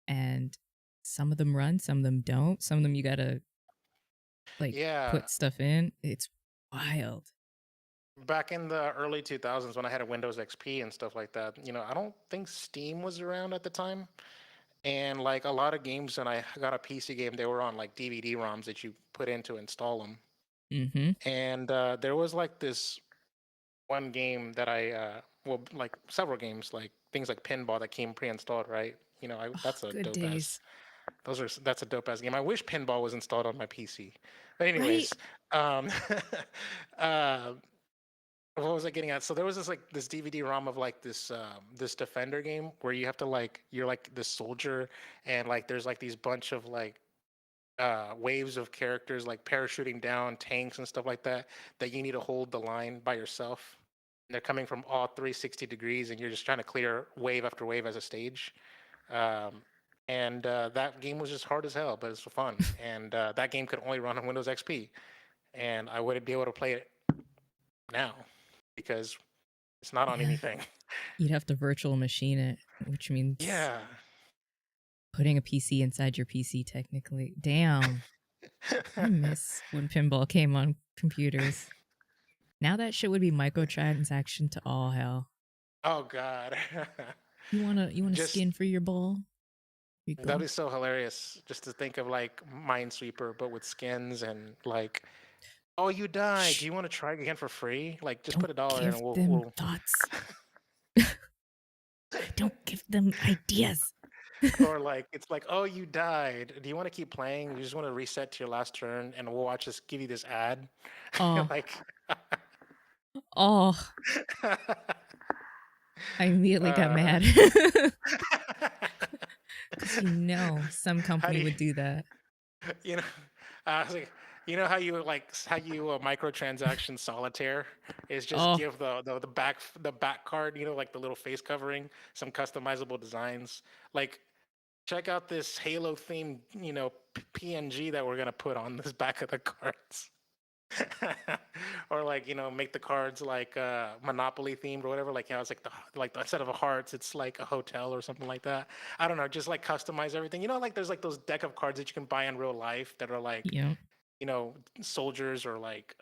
and some of them run, some of them don't. Some of them you gotta like Yeah. put stuff in. It's wild. back in the early 2000s when I had a Windows XP and stuff like that, I don't think Steam was around at the time. And like a lot of games when I got a PC game, they were on like DVD ROMs that you put in to install them. Mm-hmm. And there was like this one game that well, like several games, like things like Pinball that came pre-installed, right? Oh, That's a good dope ass. days. That's a dope ass game. I wish Pinball was installed on my PC. But Right? anyways, um, uh, what was I getting at? So there was this DVD ROM of like this Defender game where you have to like you're like this soldier and like there's like these bunch of like waves of characters like parachuting down tanks and stuff like that you need to hold the line by yourself. And they're coming from all 360 degrees and you're just trying to clear wave after wave as a stage. Um, and that game was just hard as hell, but it's fun. And that game could only run on Windows XP, and I wouldn't be able to play it now because it's not on Yeah. anything. You'd have to virtual machine it, which means Yeah. putting a PC inside your PC technically. Damn. I miss when pinball came on computers. Now that shit would be microtransaction to all hell. Oh God. You want a Just skin for your ball? Here you that'd go. be so hilarious just to think of like Minesweeper but with skins and like, oh, you died. Do Shh! you want to try again for free? Like just Don't put $1 in give and them we'll thoughts. Don't give them ideas. or like it's like, oh, you died. Do you want to keep playing? You just want to reset to your last turn and we'll watch this give you this ad. Oh, Like oh! I immediately got uh mad because some how do company you would do that. you know I was like, how you microtransaction solitaire is just Oh, give the back card, like the little face covering, some customizable designs. Like check out this Halo themed, PNG that we're gonna put on this back of the cards. Or like, make the cards like Monopoly themed or whatever. Like, it's like instead of a hearts, it's like a hotel or something like that. I don't know, just like customize everything. Like there's like those deck of cards that you can buy in real life that are like, yeah. soldiers or like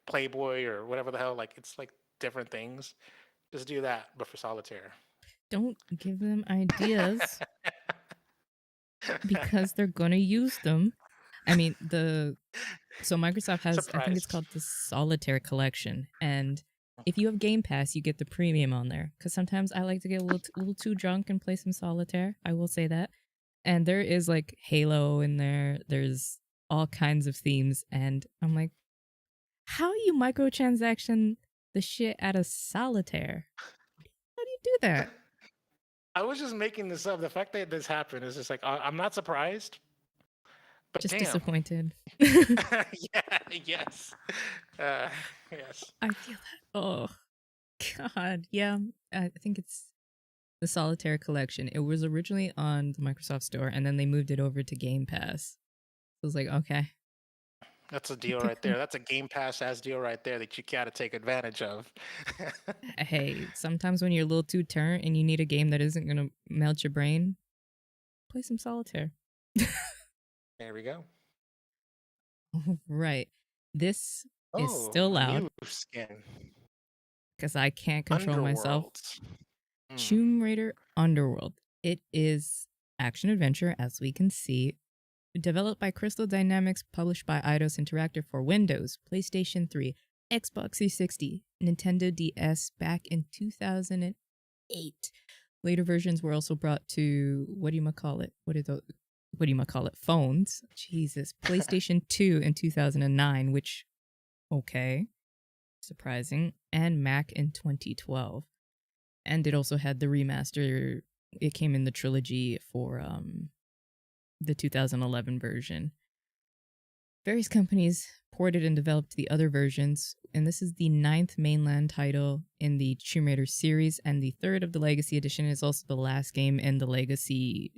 Playboy or whatever the hell. Like it's like different things. Just do that, but for solitaire. Don't give them ideas because they're gonna use them. I mean, so Microsoft has, I think it's Surprise. called the Solitaire Collection, and if you have Game Pass, you get the premium on there. Because sometimes I like to get a little too drunk and play some solitaire. I will say that. And there is like Halo in there. There's all kinds of themes, and I'm like, how you microtransaction the shit out of solitaire? How do you do that? I was just making this up. The fact that this happened is just like, I'm not surprised, but Just damn. disappointed. Yeah, yes. Uh, yes. I feel that. Oh God, yeah. I think it's the Solitaire Collection. It was originally on the Microsoft Store, and then they moved it over to Game Pass. So I was like, okay, That's a deal okay, right cool. there. That's a Game Pass ass deal right there that you gotta take advantage of. Hey, sometimes when you're a little too turnt and you need a game that isn't gonna melt your brain, play some Solitaire. There we go. Right. This is Oh, still a loud new skin. because I can't control myself. Underworld. Hmm. Tomb Raider Underworld. It is action adventure, as we can see, developed by Crystal Dynamics, published by Eidos Interactive for Windows, PlayStation 3, Xbox 360, Nintendo DS back in 2008. Later versions were also brought to what do you call it? What do you call it? Phones. Jesus, PlayStation 2 in 2009, which okay, surprising, and Mac in 2012. And it also had the remaster. It came in the trilogy for the 2011 version. Various companies ported and developed the other versions, and this is the ninth mainland title in the Tomb Raider series, and the third of the Legacy Edition is also the last game in the Legacy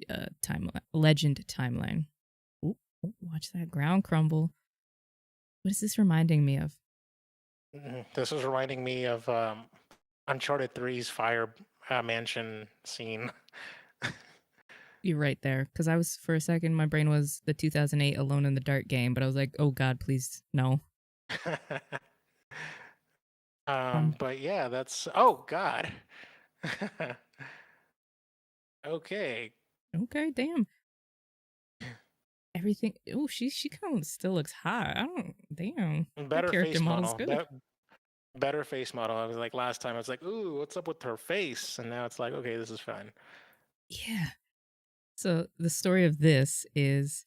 Legend timeline. Ooh, watch that ground crumble. What is this reminding me of? This was reminding me of Uncharted 3's fire mansion scene. You're right there, because I was for a second, my brain was the 2008 Alone in the Dark game, but I was like, oh god, please no. Um, But yeah, that's oh God. Okay. okay, damn. Everything. Oh, she kind of still looks hot. I don't. Damn, her Better character face model's model. good. Better face model. I was like last time I was like, ooh, what's up with her face? And now it's like, okay, this is fine. Yeah. So the story of this is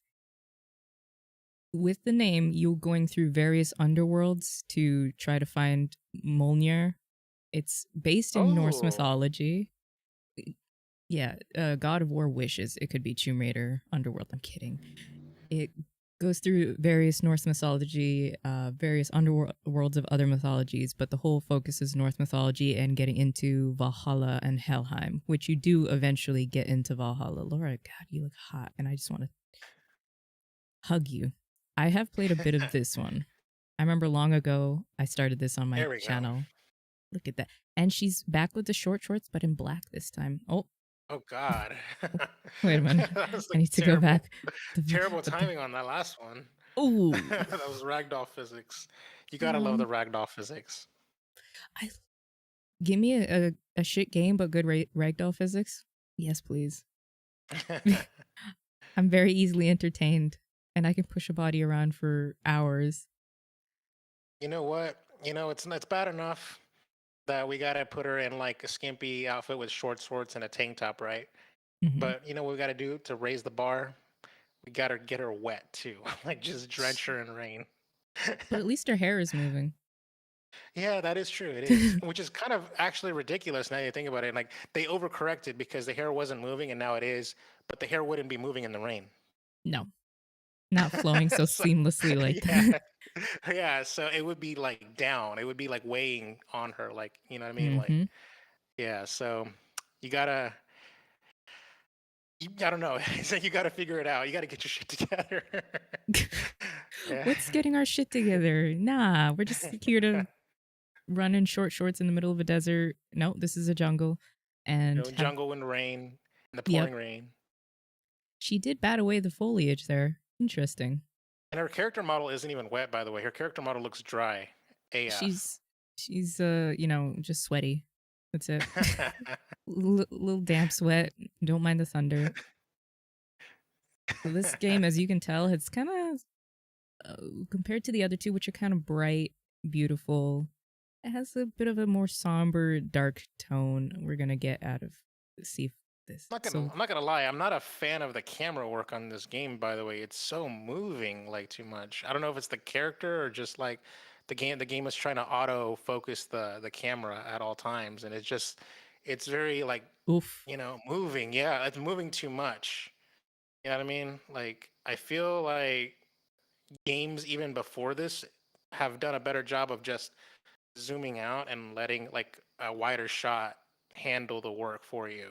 with the name, you're going through various underworlds to try to find Mjolnir. It's based in Norse Oh. mythology. Yeah, God of War wishes it could be Tomb Raider Underworld. I'm kidding. It goes through various Norse mythology, various underworlds of other mythologies, but the whole focus is Norse mythology and getting into Valhalla and Helheim, which you do eventually get into Valhalla. Laura, God, you look hot, and I just want to hug you. I have played a bit of this one. I remember long ago I started this on my There we go. channel. Look at that. And she's back with the short shorts, but in black this time. Oh, Oh God. wait a minute. That was I like need to go terrible, back. The, terrible but the, timing on that last one. oh, That was ragdoll physics. You gotta love the um, ragdoll physics. I give me a shit game but good ragdoll physics. Yes, please. I'm very easily entertained, and I can push a body around for hours. You know what? It's bad enough that we gotta put her in like a skimpy outfit with short shorts and a tank top, right? Hmm. But you know what we gotta do to raise the bar? We gotta get her wet too, like just drench her in rain. But at least her hair is moving. Yeah, that is true. It is, which is kind of actually ridiculous now you think about it. Like they overcorrected because the hair wasn't moving and now it is, but the hair wouldn't be moving in the rain. No, not flowing so So seamlessly like yeah, that. yeah. So it would be like down. It would be like weighing on her. Like you know what I mean? Like Hmm. yeah. So you gotta. I don't know. It's like you gotta figure it out. You gotta get your shit together. Yeah. What's getting our shit together? Nah, we're just here to run in short shorts in the middle of a desert. No, this is a jungle. And have, Jungle and rain, and the yep, pouring rain. she did bat away the foliage there. Interesting. And her character model isn't even wet, by the way. Her character model looks dry. AF. She's, just sweaty. That's it. Little damp sweat. Don't mind the thunder. So this game, as you can tell, it's kind of compared to the other two, which are kind of bright, beautiful. It has a bit of a more somber, dark tone. We're gonna get out of see if this. So I'm not gonna lie. I'm not a fan of the camera work on this game. By the way, it's so moving, like too much. I don't know if it's the character or just like the game. The game is trying to auto focus the camera at all times, and it's very like oof. moving. Yeah, it's moving too much. You know what I mean? Like I feel like games even before this have done a better job of just zooming out and letting like a wider shot handle the work for you.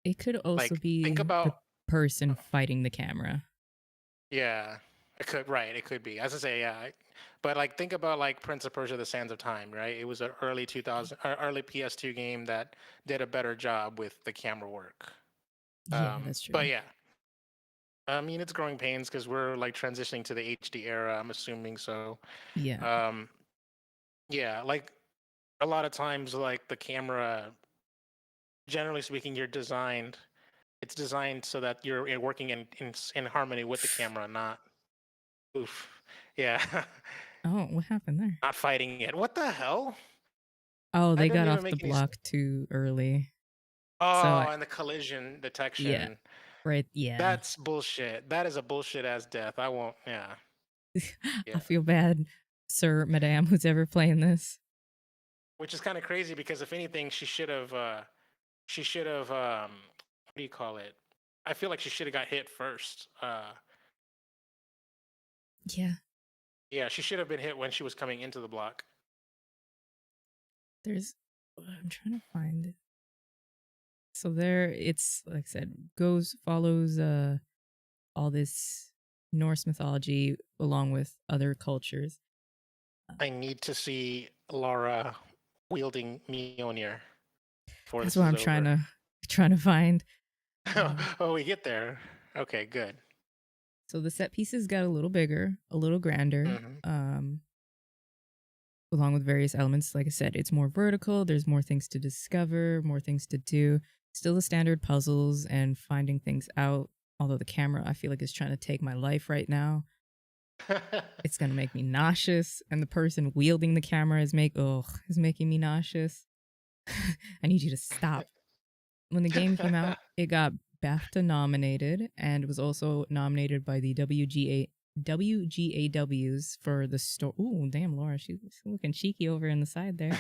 It could also Like think be the about person fighting the camera. yeah, it could right, it could be. As I say, yeah. But like think about like Prince of Persia: The Sands of Time, right? It was an early 2000 or early PS2 game that did a better job with the camera work. Yeah, that's But true. yeah, I mean it's growing pains because we're like transitioning to the HD era. I'm assuming so. Yeah. Um, yeah, like a lot of times, like the camera, generally speaking, it's designed so that you're working in harmony with the camera, not oof. Yeah. Oh, what happened there? Not fighting it. What the hell? Oh, That they didn't got even off the make any block too early. So Oh, and the collision yeah, detection. right. Yeah. That's bullshit. That is a bullshit ass death. I won't. Yeah. I Yeah. feel bad, sir, madame, who's ever playing this. Which is kind of crazy because if anything, she should have what do you call it? I feel like she should have got hit first. Yeah, Yeah, she should have been hit when she was coming into the block. there's. I'm trying to find it. So there, it's like I said, follows all this Norse mythology along with other cultures. I need to see Lara wielding Mjolnir before That's this what is I'm over. trying to find. Um, Oh, we get there. Okay, good. so the set pieces got a little bigger, a little grander. Hmm. along with various elements. Like I said, it's more vertical. There's more things to discover, more things to do. Still the standard puzzles and finding things out. Although the camera, I feel like, is trying to take my life right now. It's gonna make me nauseous, and the person wielding the camera is making me nauseous. I need you to stop. When the game came out, it got BAFTA nominated and was also nominated by the WGAWs for the story. Ooh, damn, Laura, she's looking cheeky over in the side there.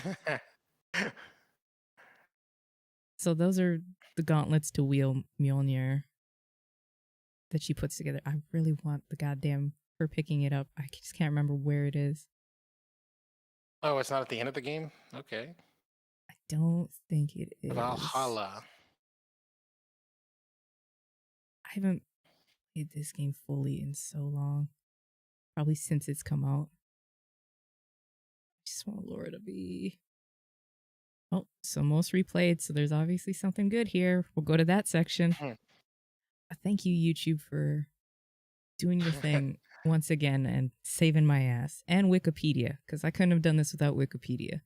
So those are the gauntlets to wield Mjolnir that she puts together. I really want the goddamn her picking it up. I just can't remember where it is. Oh, it's not at the end of the game? Okay. I don't think it is. Valhalla. I haven't played this game fully in so long. Probably since it's come out. I just want Laura to be. Oh, so most replayed. So there's obviously something good here. We'll go to that section. Thank you, YouTube, for doing your thing once again and saving my ass. And Wikipedia, because I couldn't have done this without Wikipedia.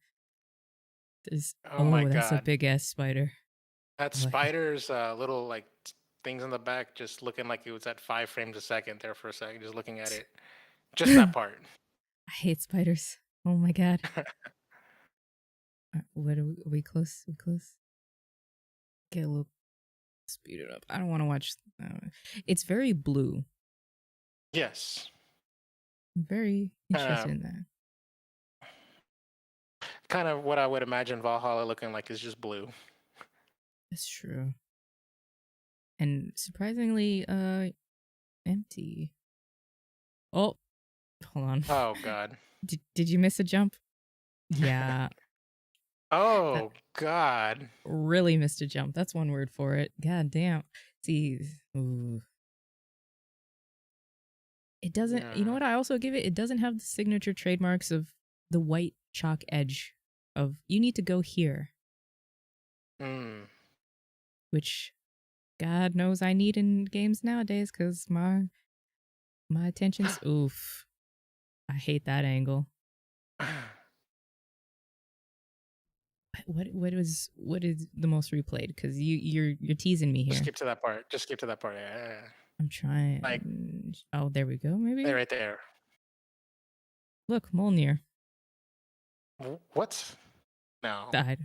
There's, Oh my that's a God. big ass spider. That spider's little like things in the back just looking like it was at 5 frames a second there for a second, just looking at it. Just that part. I hate spiders. Oh my God. What are we close? We close? Get a little speed it up. I don't want to watch. It's very blue. Yes. I'm very interested in that. Kind of what I would imagine Valhalla looking like is just blue. That's true. And surprisingly, empty. Oh, hold on. Oh God. Did you miss a jump? Yeah. Oh God. Really missed a jump. That's one word for it. God damn. See, ooh. It doesn't, you know what I also give it? It doesn't have the signature trademarks of the white chalk edge of you need to go here. Which God knows I need in games nowadays because my attention's oof. I hate that angle. What is the most replayed? Because you're teasing me here. Just skip to that part. Just skip to that part. Yeah. I'm trying. Like, oh, there we go. Maybe right there. Look, Mjolnir. What? No. Died.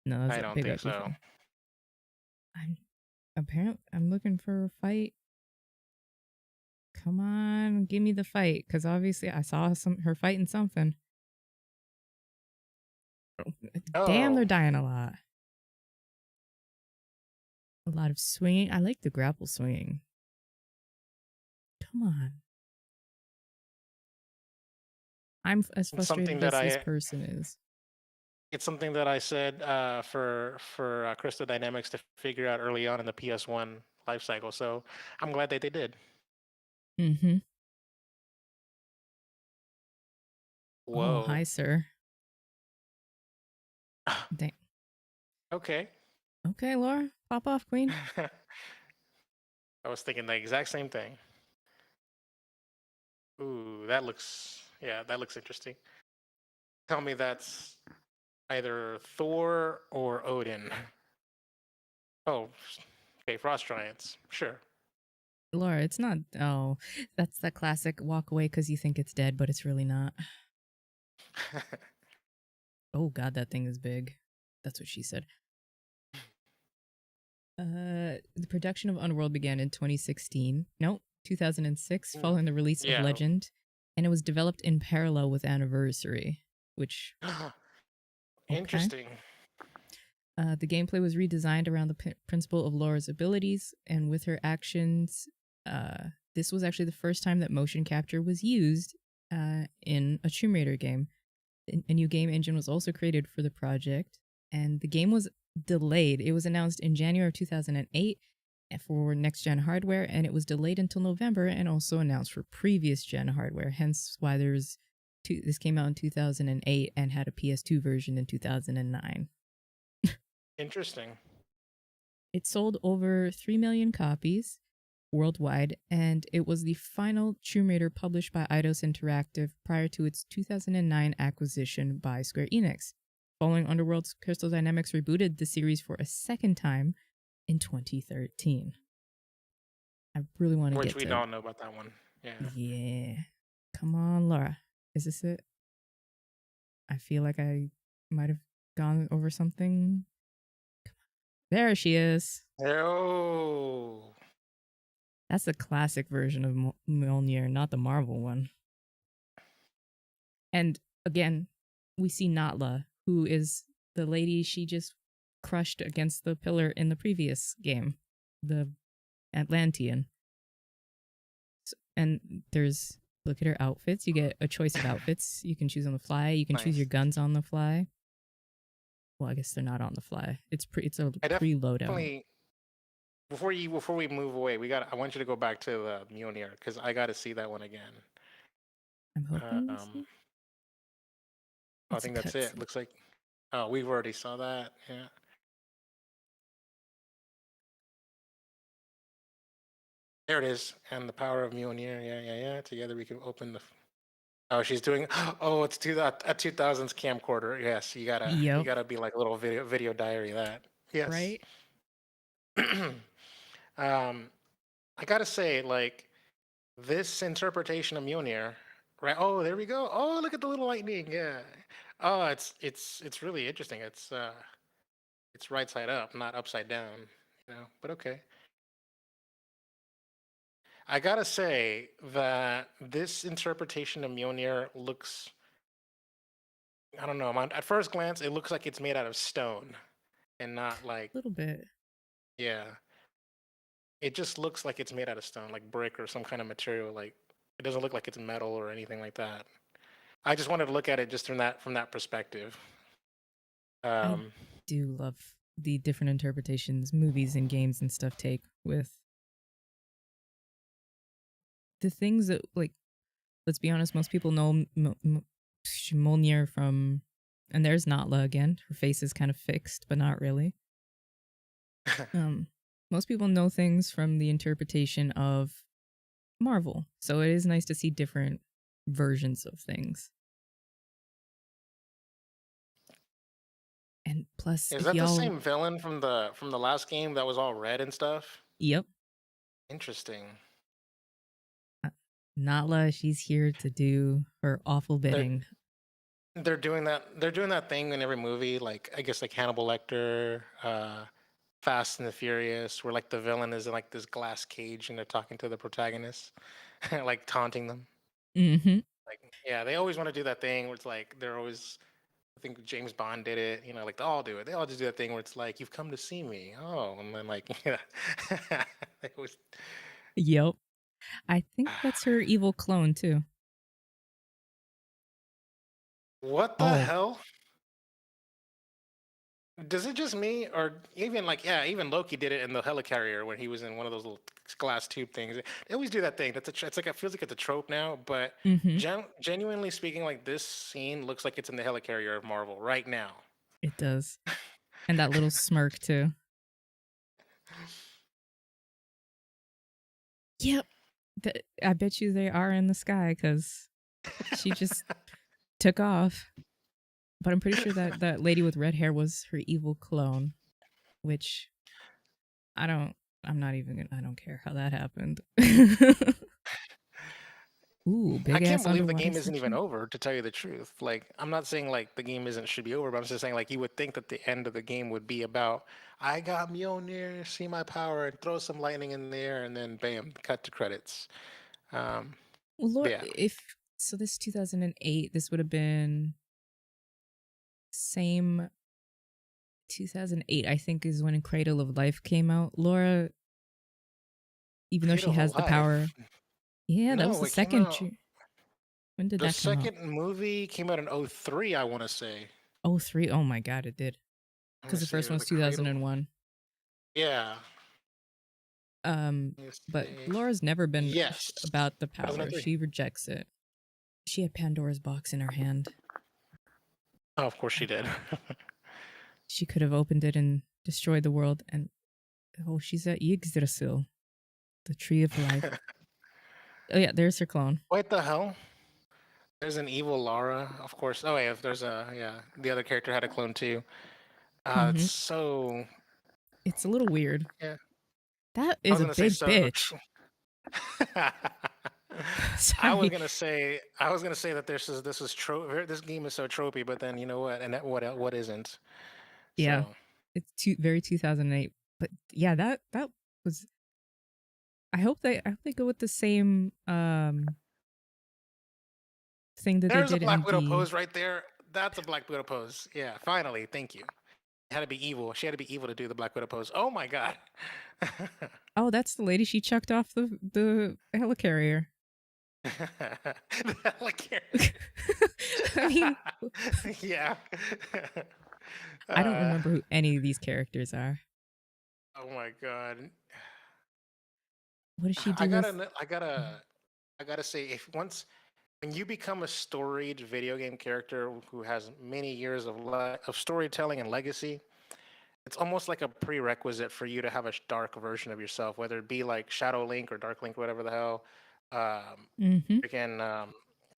No, that's I a don't big think so. thing. I'm looking for a fight. Come on, give me the fight, because obviously I saw her fighting something. Oh. Damn, they're dying a lot. A lot of swinging. I like the grapple swinging. Come on. I'm as frustrated as this person is. It's something that I said for Crystal Dynamics to figure out early on in the PS1 life cycle. So I'm glad that they did. Mm-hmm. Whoa. Oh, hi, sir. Dang. Okay. Okay, Laura. Pop off, queen. I was thinking the exact same thing. Ooh, that looks interesting. Tell me that's either Thor or Odin. Oh, okay, Frost Giants. Sure. Laura, it's not. Oh, that's the classic walk away because you think it's dead, but it's really not. Oh, God, that thing is big. That's what she said. The production of Underworld began in 2016. No, 2006, following the release of Legend. And it was developed in parallel with Anniversary, which... Interesting. The gameplay was redesigned around the principle of Laura's abilities, and with her actions, this was actually the first time that motion capture was used in a Tomb Raider game. A new game engine was also created for the project, and the game was delayed. It was announced in January of 2008 for next-gen hardware, and it was delayed until November and also announced for previous-gen hardware, hence why this came out in 2008 and had a PS2 version in 2009. Interesting. It sold over 3 million copies, worldwide, and it was the final Tomb Raider published by Eidos Interactive prior to its 2009 acquisition by Square Enix. Following Underworld's, Crystal Dynamics rebooted the series for a second time in 2013. I really want to Which get we to. don't know about that one. Yeah. Yeah. Come on, Laura. Is this it? I feel like I might have gone over something. There she is. Oh. That's the classic version of Mjolnir, not the Marvel one. And again, we see Natla, who is the lady she just crushed against the pillar in the previous game, the Atlantean. And there's, look at her outfits. You get a choice of outfits. You can choose on the fly. You can choose your Nice. guns on the fly. Well, I guess they're not on the fly. It's a I pre-loadout. definitely before we move away, I want you to go back to the Mjolnir because I got to see that one again. I'm hoping this Um, I it's a think that's it. cutscene. Looks like we've already saw that. Yeah. There it is. And the power of Mjolnir. Yeah, yeah, yeah. Together we can open the. Oh, she's doing. Oh, it's a 2000s camcorder. Yes, you Yep. gotta be like a little video diary of that. Yes. Right? I gotta say, like this interpretation of Mjolnir, right? Oh, there we go. Oh, look at the little lightning. Yeah. Oh, it's really interesting. It's right side up, not upside down. But okay. I gotta say that this interpretation of Mjolnir looks, I don't know, at first glance, it looks like it's made out of stone and not like, A little bit. yeah, it just looks like it's made out of stone, like brick or some kind of material. Like, it doesn't look like it's metal or anything like that. I just wanted to look at it just from that perspective. I Um, do love the different interpretations movies and games and stuff take with the things that, like, let's be honest, most people know Mjolnir from, and there's Natla again. Her face is kind of fixed, but not really. Um, most people know things from the interpretation of Marvel, so it is nice to see different versions of things. And plus, is if that the y'all, same villain from the last game that was all red and stuff? yep, Interesting. Natla, she's here to do her awful They're bidding. they're doing that thing in every movie, like I guess like Hannibal Lecter, Fast and the Furious, where like the villain is in like this glass cage and they're talking to the protagonist, like taunting them. Mm-hmm. Like yeah, they always want to do that thing where it's like they're always. I think James Bond did it. Like they all do it. They all just do that thing where it's like you've come to see me. Oh, and then like yeah, it was. Yep. I think that's her evil clone too. What the Oh, hell? Does it just me, or even like yeah, even Loki did it in the helicarrier when he was in one of those little glass tube things. They always do that thing. It's like it feels like it's a trope now. But mm-hmm. genuinely speaking, like this scene looks like it's in the helicarrier of Marvel right now. It does. And that little smirk too. Yep. I bet you they are in the sky because she just took off. But I'm pretty sure that that lady with red hair was her evil clone, which I don't. I'm not even gonna. I don't care how that happened. Ooh, I big can't ass believe the underwater game isn't even section. over, to tell you the truth. Like, I'm not saying like the game isn't should be over, but I'm just saying like you would think that the end of the game would be about I got Mjolnir, see my power, and throw some lightning in the air, and then bam, cut to credits. Um, Well, but Lord, yeah, if so, this 2008. This would have been same 2008. I think is when Cradle of Life came out. Laura, even though she Cradle of has the Life. power, yeah, that was No, the it came second. out. When did The that come out? second movie came out in '03, I want to say. Oh three. Oh my god, it did. Let me Because the see. first It was one's a Cradle. 2001. Yeah. Let me But see. Laura's never been Yes. about the power. 2003. She rejects it. She had Pandora's box in her hand. Oh, of course she did. She could have opened it and destroyed the world. And oh, she's at Yggdrasil. The tree of life. Oh yeah, there's her clone. What the hell? There's an evil Lara, of course. Oh yeah, there's a yeah. The other character had a clone too. It's Hmm. so It's a little weird. yeah. That I is was a gonna say big so. bitch. I was Sorry. gonna say that this game is so tropey, but then you know what? And that, what isn't? Yeah, So it's very 2008. But yeah, that was. I hope they go with the same thing that they there's a did in Black Widow the. pose right there. That's a Black Widow pose. Yeah, finally, thank you. It had to be evil. She had to be evil to do the Black Widow pose. Oh my god. Oh, that's the lady she chucked off the helicarrier. Like, I mean, yeah. I don't Uh, remember who any of these characters are. oh my god. What does she I do gotta, with? I gotta say, if once when you become a storied video game character who has many years of of storytelling and legacy, it's almost like a prerequisite for you to have a dark version of yourself, whether it be like Shadow Link or Dark Link, whatever the hell. Um, Mm-hmm. Freaking,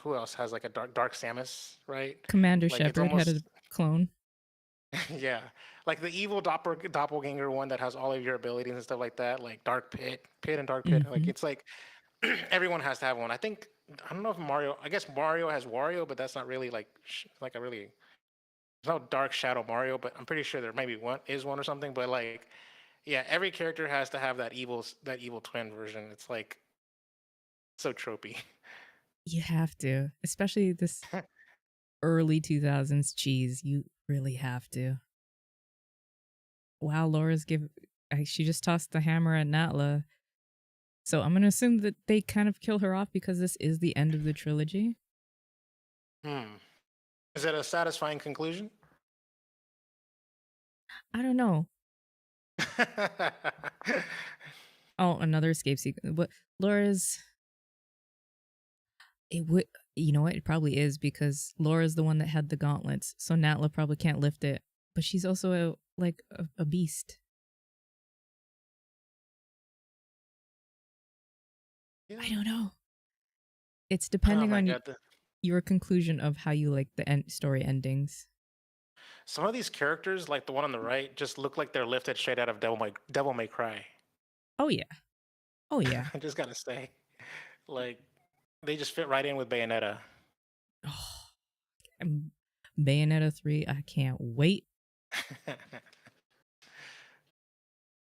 who else has like a Dark Samus, right? Commander Like it's Shepard had a almost clone. yeah, like the evil doppelganger one that has all of your abilities and stuff like that, like Pit and Dark Pit. Like Mm-hmm. it's like everyone has to have one. I don't know if Mario. I guess Mario has Wario, but that's not really like like a really. There's no Dark Shadow Mario, but I'm pretty sure there maybe one is one or something. But like, yeah, every character has to have that evil twin version. It's like so tropey. You have to, especially this early 2000s cheese. You really have to. Wow, Laura's give. She just tossed the hammer at Natla. So I'm gonna assume that they kind of kill her off because this is the end of the trilogy. Hmm. Is it a satisfying conclusion? I don't know. Oh, another escape sequence. But Laura's. It would. You know what? It probably is because Laura's the one that had the gauntlets, so Natla probably can't lift it. But she's also a beast. Yeah. I don't know. It's Oh depending my on god. your conclusion of how you like the story endings. Some of these characters, like the one on the right, just look like they're lifted straight out of Devil May Cry. Oh yeah. Oh yeah. I just gotta say, like they just fit right in with Bayonetta. Oh, Bayonetta 3. I can't wait.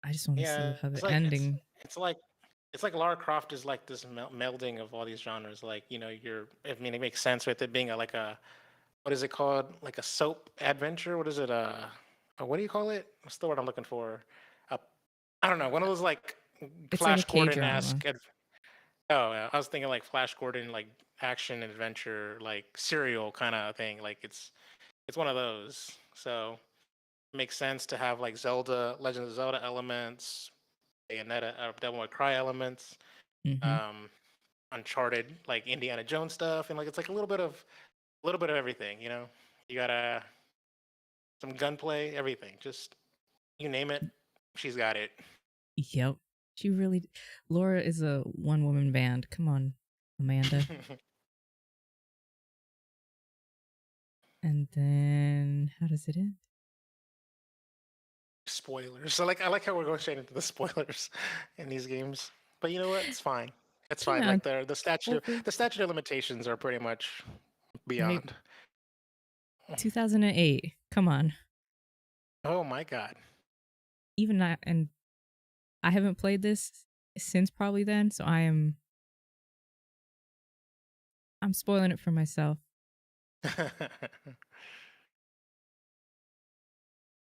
I just want to Yeah, see how it's the like ending. it's like it's like Lara Croft is like this melding of all these genres. Like I mean, it makes sense with it being like a what is it called? Like a soap adventure? What is it? What do you call it? What's the word I'm looking for? Uh, I don't know. One of those like It's like a Flash K Gordon drama. esque. Oh, yeah. I was thinking like Flash Gordon, like action adventure, like serial kind of thing. Like it's one of those. So it makes sense to have like Zelda, Legend of Zelda elements, Bayonetta, Devil May Cry elements, Mm-hmm. um, Uncharted, like Indiana Jones stuff, and like it's like a little bit of everything. You gotta some gunplay, everything. Just you name it, she's got it. Yep. She really. Laura is a one woman band. Come on, Amanda. And then how does it end? Spoilers. So like I like how we're going straight into the spoilers in these games. But you know what? It's fine. It's Came fine. out Like over the statute of limitations are pretty much right beyond. 2008. Come on. Oh my god. Even I and I haven't played this since probably then, so I'm spoiling it for myself.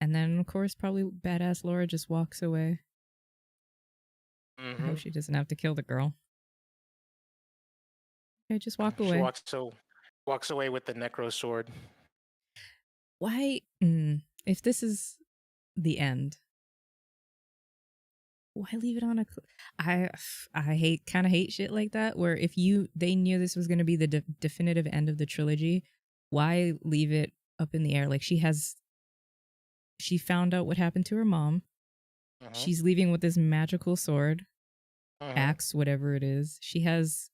And then of course probably badass Laura just walks away. I hope hmm she doesn't have to kill the girl. Okay, just walk She away. walks away with the necro sword. Why if this is the end, why leave it on a I hate kind of hate shit like that where if they knew this was going to be the definitive end of the trilogy, why leave it up in the air? Like she found out what happened to her mom. hmm She's leaving with this magical sword. Mm-hmm. axe, whatever it is. She has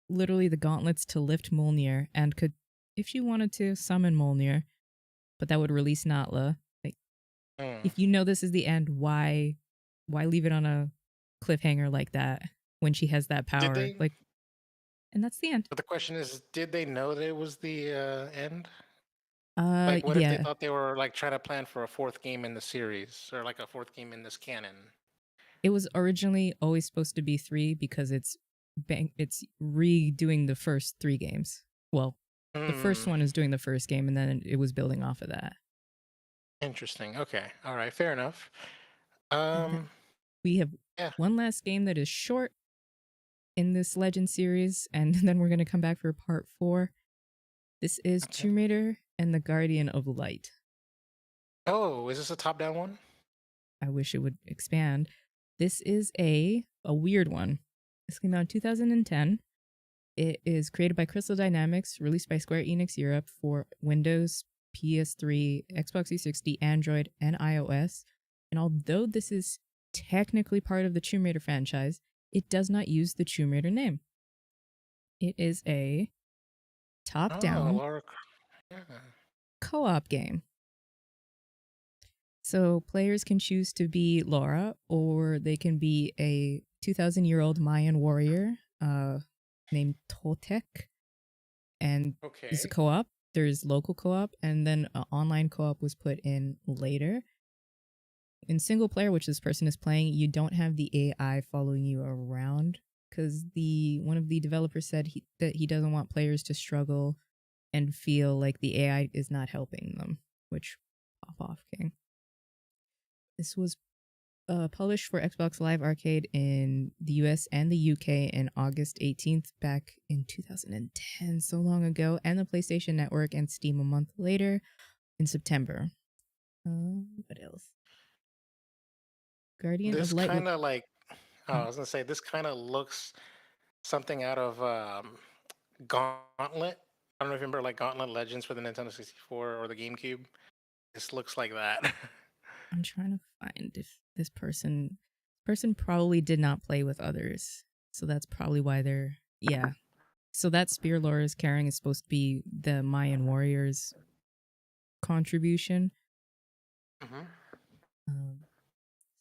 literally the gauntlets to lift Mjolnir and could, if she wanted to, summon Mjolnir, but that would release Natla. Like, Mm. if you know this is the end, why leave it on a cliffhanger like that when she has that Did power? they? Like, and that's the end. But the question is, did they know that it was the end? Like, what if they Yeah, thought they were like trying to plan for a fourth game in the series or like a fourth game in this canon? it was originally always supposed to be 3 because it's redoing the first 3 games. Well, the first Hmm. one is doing the first game, and then it was building off of that. Interesting. Okay. All right. Fair enough. And then Um. we have Yeah. one last game that is short in this Legend series, and then we're going to come back for part 4. This is Okay. Tomb Raider and the Guardian of Light. Oh, is this a top-down one? I wish it would expand. This is a weird one. This came out in 2010. It is created by Crystal Dynamics, released by Square Enix Europe for Windows, PS3, Xbox 360, Android, and iOS. And although this is technically part of the Tomb Raider franchise, it does not use the Tomb Raider name. It is a top Oh, down Lara Croft. Yeah. co op game. So players can choose to be Laura, or they can be a 2,000-year-old Mayan warrior named Toltec. And this is a Okay. co-op. There's local co-op, and then online co-op was put in later. In single player, which this person is playing, you don't have the AI following you around because the one of the developers said that he doesn't want players to struggle and feel like the AI is not helping them. Which, pop off, King. This was published for Xbox Live Arcade in the US and the UK in August 18th, back in 2010, so long ago, and the PlayStation Network and Steam a month later in September. What else? Guardian of This Light. kind of like, oh, I was gonna say this kind of looks something out of Gauntlet. I don't know if you remember like Gauntlet Legends for the Nintendo 64 or the GameCube. This looks like that. I'm trying to find if this person probably did not play with others, so that's probably why they're yeah. So that spear Laura is carrying is supposed to be the Mayan warriors' contribution. Hmm. Um,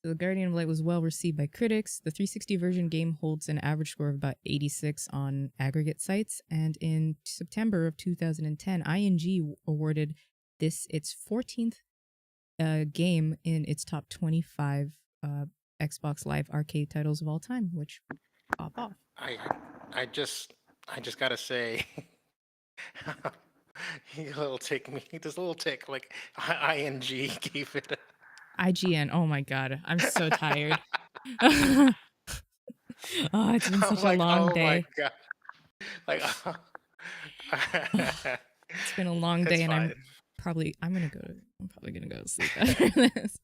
So The Guardian of Light was well received by critics. The 360 version game holds an average score of about 86 on aggregate sites, and in September of 2010, ING awarded this its 14th game in its top 25 Xbox Live Arcade titles of all time, which pop off. I, I just gotta say, he little tick me. This little tick, like ing gave it. IGN, oh my god, I'm so tired. Oh, it's been I'm such a like, long oh my day. god, like It's been a long day, it's and fine. I'm probably gonna go to sleep after this.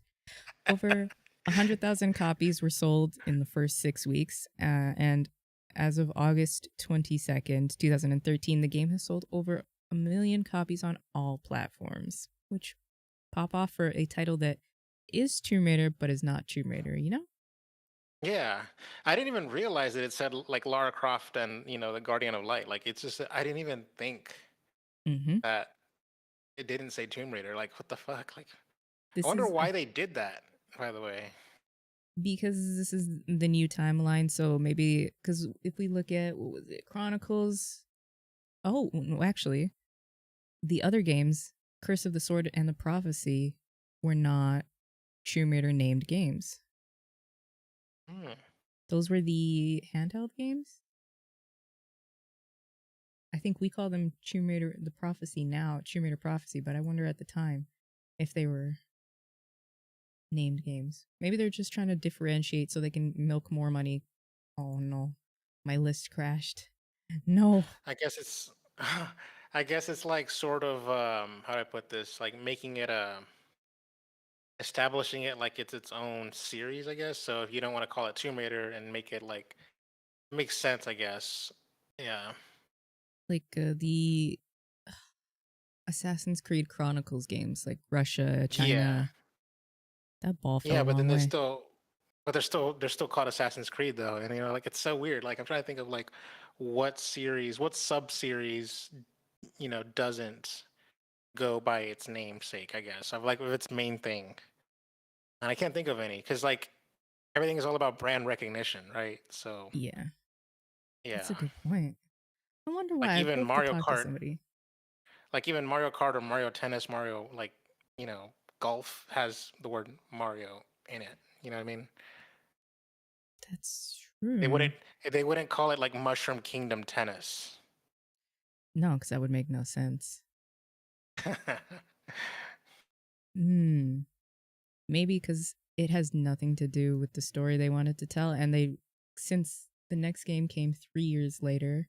Over 100,000 copies were sold in the first 6 weeks, and as of August 22nd, 2013, the game has sold over 1 million copies on all platforms, which pop off for a title that is Tomb Raider but is not Tomb Raider, you know? Yeah, I didn't even realize that it said like Lara Croft and the Guardian of Light. Like it's just I didn't even think Mm-hmm. that it didn't say Tomb Raider. Like what the fuck? Like I This wonder is why they did that. By the way. because this is the new timeline, so maybe because if we look at what was it, Chronicles. Oh, no, actually, the other games, Curse of the Sword and the Prophecy, were not Tomb Raider named games. Hmm. Those were the handheld games. I think we call them Tomb Raider the Prophecy now, Tomb Raider Prophecy, but I wonder at the time if they were named games. Maybe they're just trying to differentiate so they can milk more money. Oh no, my list crashed. No, I guess it's I guess it's like sort of how do I put this? Like making it a establishing it like it's its own series, I guess. So if you don't want to call it Tomb Raider and make it like makes sense, I guess. Yeah. like the Assassin's Creed Chronicles games, like Russia, Yeah. China. That ball fell Yeah, a but then long there's way. still but they're still called Assassin's Creed though, and like it's so weird. Like I'm trying to think of like what sub series doesn't go by its namesake, I guess, of like its main thing. And I can't think of any because like everything is all about brand recognition, right? So Yeah, yeah, that's a good point. I wonder like why. I'd even love to Mario talk to Kart, somebody. or Mario Tennis, Mario like you know golf has the word Mario in it. You know what I mean? That's They true. wouldn't they wouldn't call it like Mushroom Kingdom Tennis. No, because that would make no sense. Hmm. Maybe because it has nothing to do with the story they wanted to tell, and since the next game came 3 years later,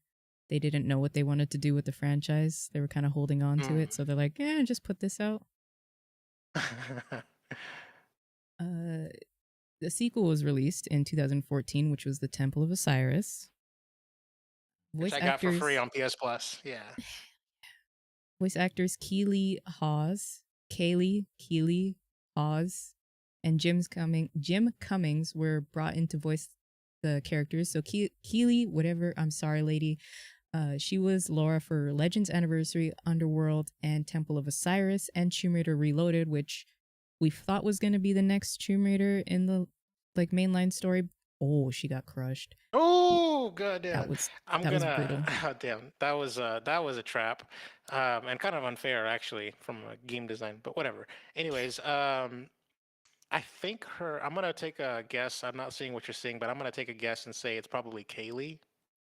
they didn't know what they wanted to do with the franchise. They were kind of holding on to Mm. it, so they're like, just put this out. Uh, the sequel was released in 2014, which was The Temple of Osiris. Which Voice I got for free actors on PS Plus. Yeah. voice actors Keely Hawes, and Jim Cummings were brought in to voice the characters. So Keely, whatever, I'm sorry, lady. She was Laura for Legends Anniversary, Underworld, and Temple of Osiris, and Tomb Raider Reloaded, which we thought was going to be the next Tomb Raider in the like mainline story. Oh, she got crushed. Oh god damn That it. was I'm that was gonna brutal. oh, damn. That was a trap. And kind of unfair actually from a game design, but whatever. Anyways, I think I'm gonna take a guess. I'm not seeing what you're seeing, but I'm gonna take a guess and say it's probably Kaylee.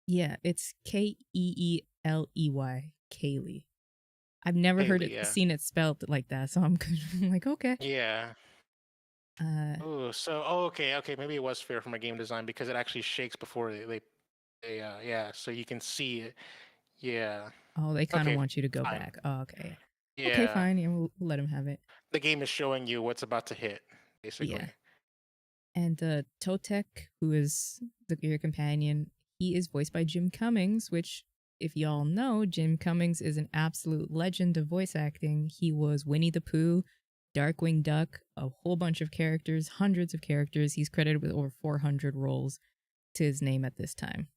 Yeah, it's Keeley. Kaylee. I've never Kaylee, yeah. seen it spelled like that, so I'm like, okay. Yeah. Uh, Okay, maybe it was fair from a game design because it actually shakes before yeah, so you can see it. Yeah. oh, they kind of Okay, want you to go fine. back. Oh, okay. Okay, Yeah. fine. Yeah, we'll let him have it. The game is showing you what's about to hit, Yeah. basically. And Totek, who is your companion, he is voiced by Jim Cummings, which, if y'all know, Jim Cummings is an absolute legend of voice acting. He was Winnie the Pooh, Darkwing Duck, a whole bunch of characters, hundreds of characters. He's credited with over 400 roles to his name at this time.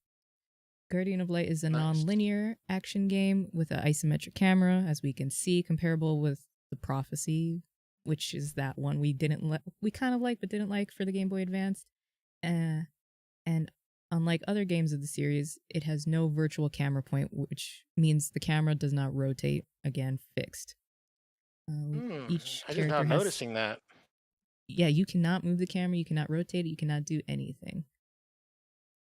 Guardian of Light is a Nice. non-linear action game with an isometric camera, as we can see, comparable with The Prophecy, which is that one we kind of like but didn't like for the Game Boy Advance. And unlike other games of the series, it has no virtual camera point, which means the camera does not rotate. Again, fixed. Each I just character not has, noticing that. yeah, you cannot move the camera, you cannot rotate it, you cannot do anything.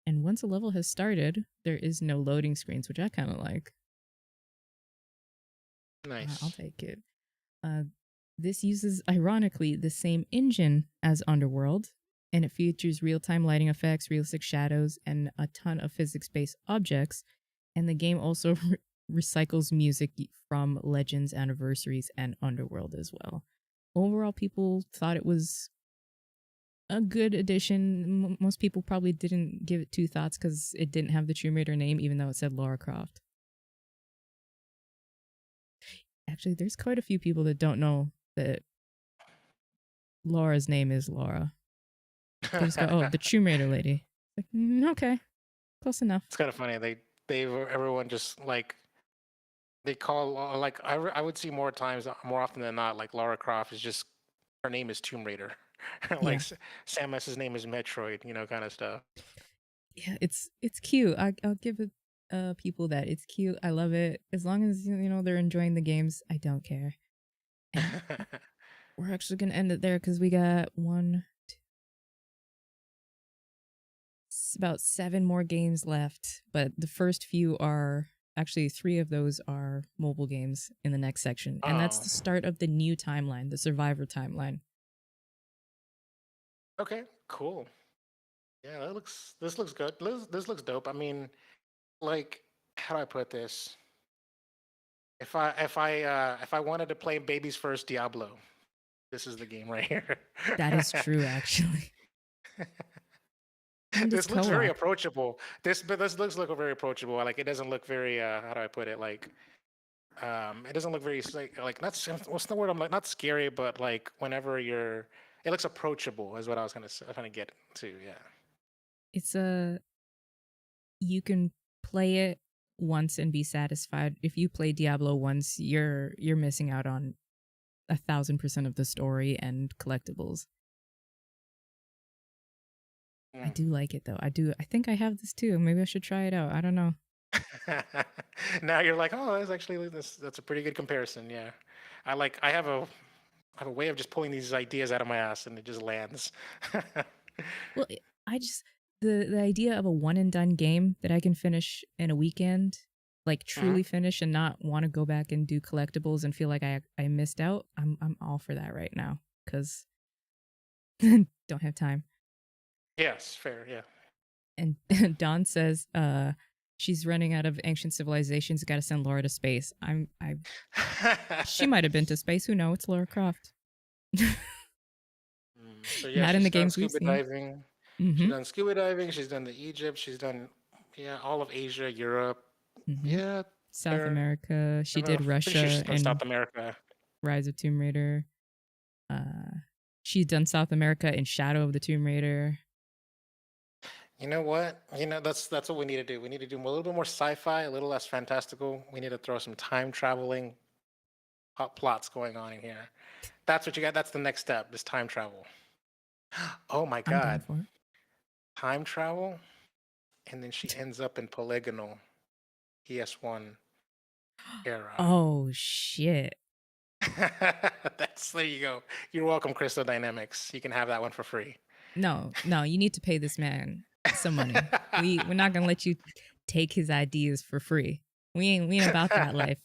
And once a level has started, there is no loading screens, which I kind of like. I'll Nice. take it. Uh, this uses, ironically, the same engine as Underworld, and it features real time lighting effects, realistic shadows, and a ton of physics based objects. And the game also recycles music from Legends, Anniversaries, and Underworld as well. Overall, people thought it was a good addition. Most people probably didn't give it two thoughts because it didn't have the Tomb Raider name, even though it said Lara Croft. Actually, there's quite a few people that don't know that Laura's name is Laura. They just go, "Oh, the Tomb Raider lady." Like, okay, close enough. It's kind of funny. Everyone just like they call like I would see more times more often than not like Lara Croft is just her name is Tomb Raider, like Yeah, Samus's name is Metroid, kind of stuff. yeah, it's cute. I'll give it people that it's cute. I love it as long as they're enjoying the games. I don't care. And we're actually gonna end it there because we got about 7 more games left, but the first few are actually 3 of those are mobile games in the next section, and that's Oh, the start of the new timeline, the Survivor timeline. okay, cool. Yeah, this looks good. This looks dope. I mean, like, how do I put this? If I wanted to play baby's first Diablo, this is the game right here. That is true, actually. And it's This looks very co-op. approachable. This looks look very approachable. Like it doesn't look very how do I put it? Like it doesn't look very like not what's the word I'm like not scary, but like whenever you're it looks approachable is what I was trying to get to. Yeah. It's a you can play it once and be satisfied. If you play Diablo once, you're missing out on 1,000% of the story and collectibles. I Mm. do like it though. I do. I think I have this too. Maybe I should try it out. I don't know. Now you're like, oh, that's actually that's a pretty good comparison. Yeah, I have a way of just pulling these ideas out of my ass and it just lands. Well, I just the idea of a one and done game that I can finish in a weekend, like Hmm. truly finish and not want to go back and do collectibles and feel like I missed out. I'm all for that right now because don't have time. Yes, fair. Yeah. And Dawn says, she's running out of ancient civilizations. Got to send Laura to space. She might have been to space. Who knows? It's Lara Croft. So yeah, Not in the she's done games we've scuba seen. diving. She's Mm-hmm. done scuba diving. She's done the Egypt. She's done, yeah, all of Asia, Europe. Mm-hmm. Yeah, South fair America. She did enough. Pretty sure she's Russia done and South America. Rise of Tomb Raider. She's done South America in Shadow of the Tomb Raider. You know what? That's what we need to do. We need to do a little bit more sci-fi, a little less fantastical. We need to throw some time traveling plots going on in here. That's what you got. That's the next step. Is time travel. Oh my I'm down God, for it. time travel, and then she ends up in polygonal PS1 era. Oh shit! That's there you go. You're welcome, Crystal Dynamics. You can have that one for free. No, no, you need to pay this man some money. We're not gonna let you take his ideas for free. We ain't about that life.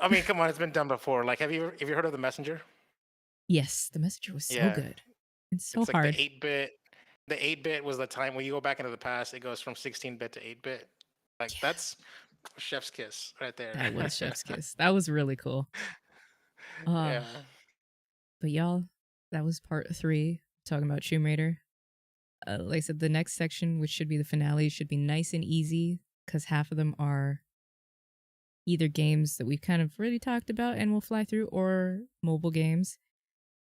I mean, come on, it's been done before. Like, have you heard of the Messenger? Yes, the messenger was so Yeah, good and so it's like hard. the 8-bit. The 8-bit was the time when you go back into the past. It goes from 16-bit to 8-bit. Like Yeah, that's chef's kiss right there. that was Chef's Kiss. That was really cool. Uh, Yeah. but y'all, that was part 3 talking about Tomb Raider. Like I said, the next section, which should be the finale, should be nice and easy because half of them are either games that we've kind of already talked about and we'll fly through, or mobile games.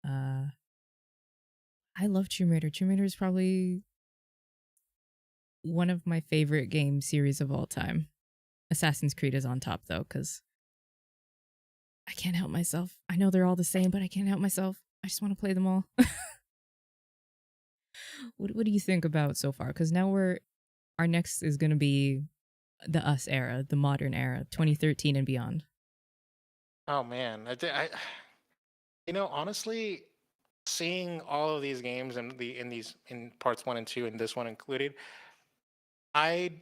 Uh, I love Tomb Raider. Tomb Raider is probably one of my favorite game series of all time. Assassin's Creed is on top though, because I can't help myself. I know they're all the same, but I can't help myself. I just want to play them all. What do you think about so far? Because now our next is going to be the us era, the modern era, 2013 and beyond. Oh man, honestly, seeing all of these games and in parts 1 and 2 and this one included, I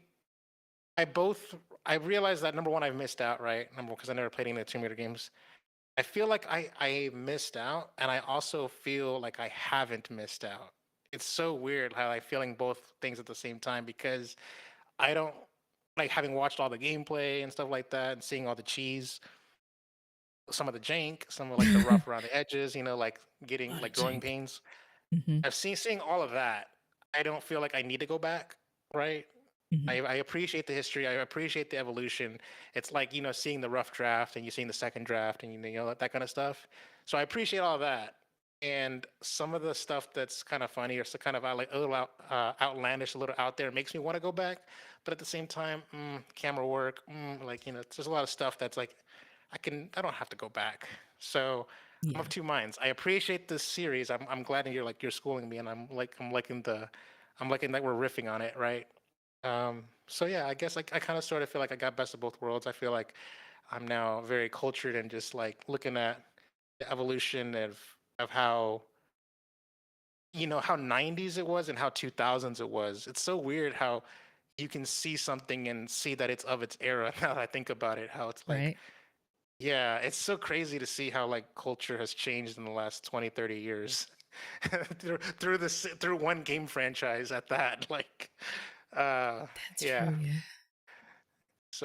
I both I realized that number one I've missed out, right? Number because I never played any of the Tomb Raider games. I feel like I missed out, and I also feel like I haven't missed out. It's so weird how I feeling both things at the same time because I don't like having watched all the gameplay and stuff like that and seeing all the cheese, some of the jank, some of like the rough around the edges, like getting like growing Jank. pains. Mm-hmm. I've seeing all of that. I don't feel like I need to go back, right? Mm-hmm. I appreciate the history. I appreciate the evolution. It's like seeing the rough draft and you seeing the second draft and that kind of stuff. So I appreciate all that. And some of the stuff that's kind of funny or so kind of like a little outlandish, a little out there, makes me want to go back. But at the same time, camera work, like there's a lot of stuff that's like I don't have to go back. So I'm Yeah. of two minds. I appreciate this series. I'm glad that you're schooling me, and I'm liking that we're riffing on it, right? So yeah, I guess I kind of sort of feel like I got best of both worlds. I feel like I'm now very cultured and just like looking at the evolution of how how 90s it was and how 2000s it was. It's so weird how you can see something and see that it's of its era. Now that I think about it, how it's like, Right. yeah, it's so crazy to see how like culture has changed in the last 20, 30 years through one game franchise at that. Like, uh, That's yeah. true. Yeah. You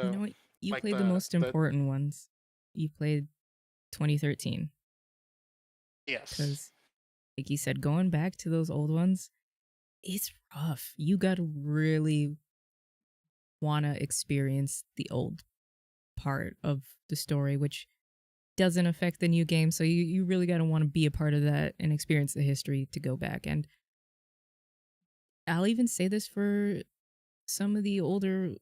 know So what? You like played the most the important ones. You played 2013 yes. because, like you said, going back to those old ones, it's rough. You got to really want to experience the old part of the story, which doesn't affect the new game. So you really got to want to be a part of that and experience the history to go back. And I'll even say this for some of the older,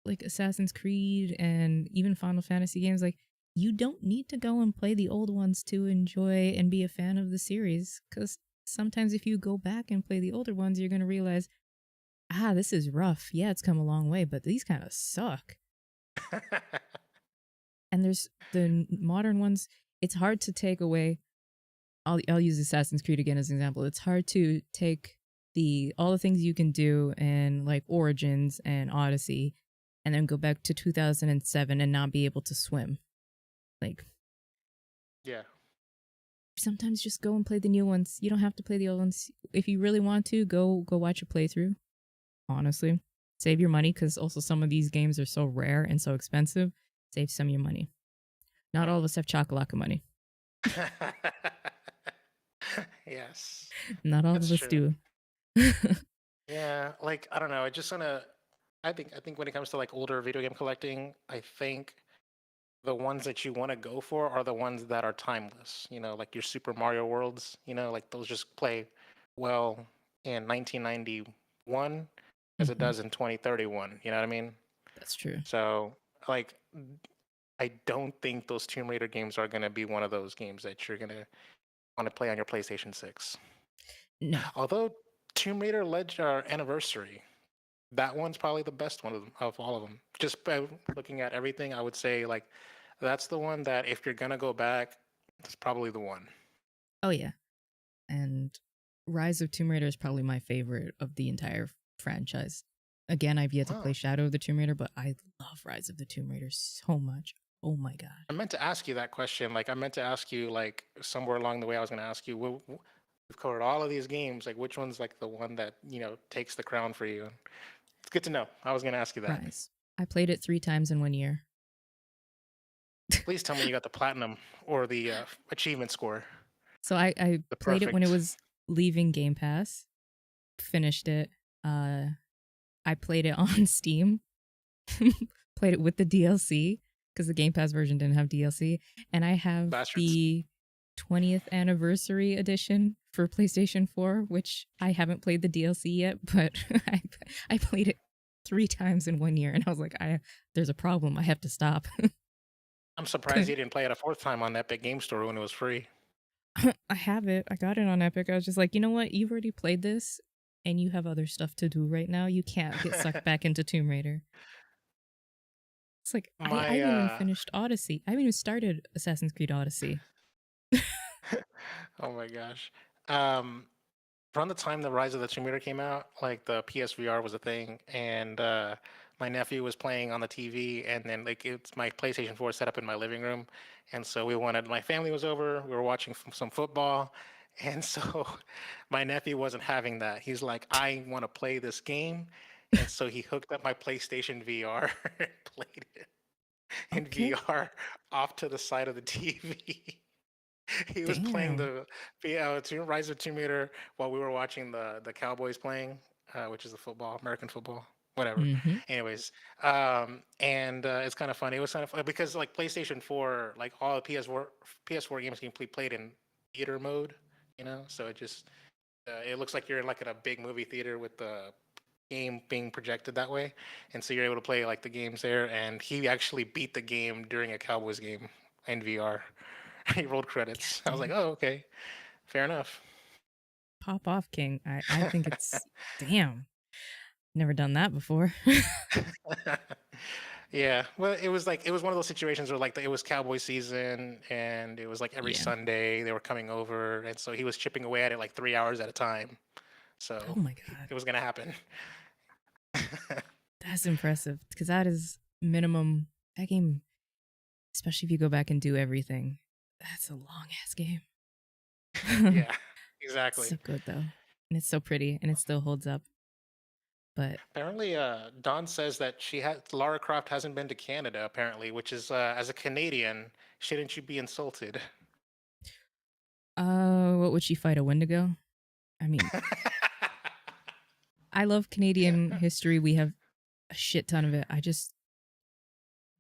like Assassin's Creed and even Final Fantasy games, like you don't need to go and play the old ones to enjoy and be a fan of the series. Because sometimes if you go back and play the older ones, you're going to realize, this is rough. Yeah, it's come a long way, but these kind of suck. And there's the modern ones. It's hard to take away. I'll use Assassin's Creed again as an example. It's hard to take all the things you can do in like Origins and Odyssey, and then go back to 2007 and not be able to swim. Like, Yeah. sometimes just go and play the new ones. You don't have to play the old ones. If you really want to, go watch a playthrough. Honestly, save your money, because also some of these games are so rare and so expensive. Save some of your money. Not all of us have chocolate money. Yes. Not all That's of us true. do. Yeah, like I don't know. I just wanna. I think when it comes to like older video game collecting, I think the ones that you want to go for are the ones that are timeless. You know, like your Super Mario Worlds. You know, like those just play well in 1991 as it Mm-hmm. does in 2031. You know what I mean? That's true. So like, I don't think those Tomb Raider games are gonna be one of those games that you're gonna want to play on your PlayStation 6. No. Although Tomb Raider Anniversary, that one's probably the best one of all of them. Just by looking at everything, I would say like that's the one that if you're gonna go back, it's probably the one. Oh yeah. And Rise of Tomb Raider is probably my favorite of the entire franchise. Again, I've yet to play Oh, Shadow of the Tomb Raider, but I love Rise of the Tomb Raider so much. Oh my gosh. I meant to ask you that question. Like I meant to ask you like somewhere along the way, I was gonna ask you. We've covered all of these games. Like which one's like the one that takes the crown for you? It's good to know. I was gonna ask you that. Rise. I played it 3 times in 1 year. Please tell me you got the platinum or the achievement score. So I The played it when it perfect. was leaving Game Pass, finished it. I played it on Steam, played it with the DLC because the Game Pass version didn't have DLC, and I have Bastards. the 20th anniversary edition for PlayStation 4, which I haven't played the DLC yet, but I played it 3 times in 1 year, and I was like, there's a problem. I have to stop. I'm surprised you didn't play it a fourth time on Epic Game Store when it was free. I have it. I got it on Epic. I was just like, you know what? You've already played this, and you have other stuff to do right now. You can't get sucked back into Tomb Raider. It's like I My haven't even finished Odyssey. I haven't even started Assassin's Creed Odyssey. oh my gosh. Um Around the time the Rise of the Tomb Raider came out, like the PSVR was a thing, and my nephew was playing on the TV, and then like it's my PlayStation 4 set up in my living room, and so my family was over, we were watching some football, and so my nephew wasn't having that. He's like, I want to play this game, and so he hooked up my PlayStation VR and played it in Okay. VR off to the side of the TV. He was playing Damn. the Rise of Tomb Raider while we were watching the Cowboys playing, which is the football, American football, whatever. Mm-hmm. Anyways, and it's kind of funny. It was kind of fun because like PlayStation 4, like all the PS4 games can be played in theater mode, So it looks like you're in like in a big movie theater with the game being projected that way, and so you're able to play like the games there. And he actually beat the game during a Cowboys game in VR. He rolled God credits. I was like, damn. oh, okay, fair enough. Pop off, King. I think it's damn. Never done that before. Yeah, well, it was one of those situations where like it was Cowboy season, and it was like every Yeah. Sunday they were coming over, and so he was chipping away at it like 3 hours at a time. Oh So my god. it was gonna happen. That's impressive because that is minimum. That game, especially if you go back and do everything, that's a long ass game. Yeah, It's exactly. so good though, and it's so pretty, and it still holds up. But Apparently, Dawn says that Lara Croft hasn't been to Canada. Apparently, which is as a Canadian, shouldn't you be insulted? what would she fight, a Wendigo? I mean, I love Canadian history. We have a shit ton of it.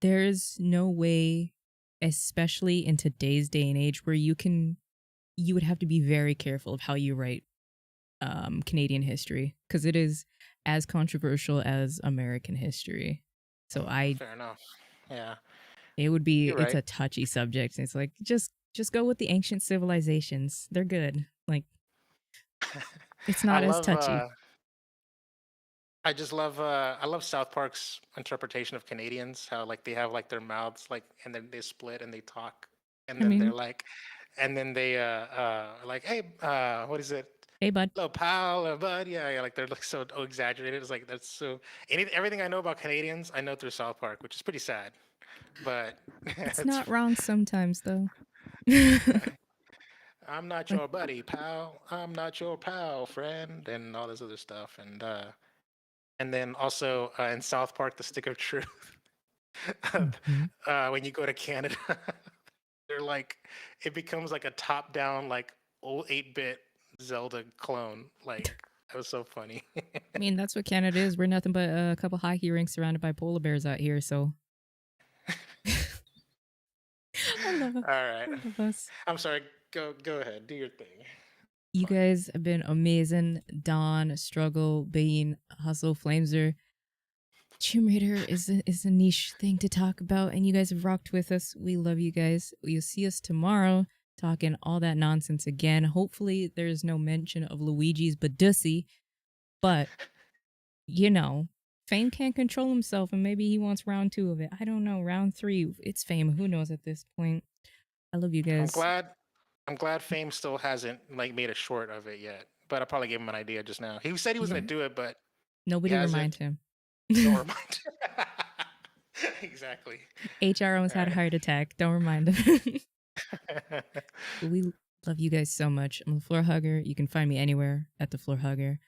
There is no way, especially in today's day and age where you would have to be very careful of how you write Canadian history because it is as controversial as American history. So Fair enough. Yeah, you're it's right. a touchy subject. It's like just go with the ancient civilizations. They're good. Like it's I not as love. touchy. I love South Park's interpretation of Canadians. How like they have like their mouths like, and then they split and they talk, and I then they're mean, like, and then they like, hey, what is it? hey bud, Hello, pal or bud. Yeah, yeah. Like they're like so exaggerated. It's like that's so. Everything I know about Canadians, I know through South Park, which is pretty sad. But it's it's not wrong sometimes though. I'm not Like your buddy, pal. I'm not your pal, friend, and all this other stuff. And then also in South Park, the Stick of Truth. mhm. When you go to Canada, they're like, it becomes like a top-down, like old 8-bit Zelda clone. Like that was so funny. I mean, that's what Canada is. We're nothing but a couple hockey rinks surrounded by polar bears out here. So I love it. All right, I love us. I'm sorry. Go ahead, do your thing. You Fine. guys have been amazing. Dawn, Struggle, Bean, Hustle, Flameser. Tomb Raider is a niche thing to talk about, and you guys have rocked with us. We love you guys. You'll see us tomorrow talking all that nonsense again. Hopefully, there's no mention of Luigi's Badussy, but you know, Fame can't control himself, and maybe he wants round two of it. I don't know. Round three, it's Fame. Who knows at this point? I love you I'm guys. glad. I'm glad Fame still hasn't like made a short of it yet. But I probably gave him an idea just now. He said he was Yeah, gonna do it, but he nobody remind hasn't. him. Don't remind. Exactly. HR almost All had a right. heart attack. Don't remind him. But we love you guys so much. I'm the Floor Hugger. You can find me anywhere at the Floor Hugger.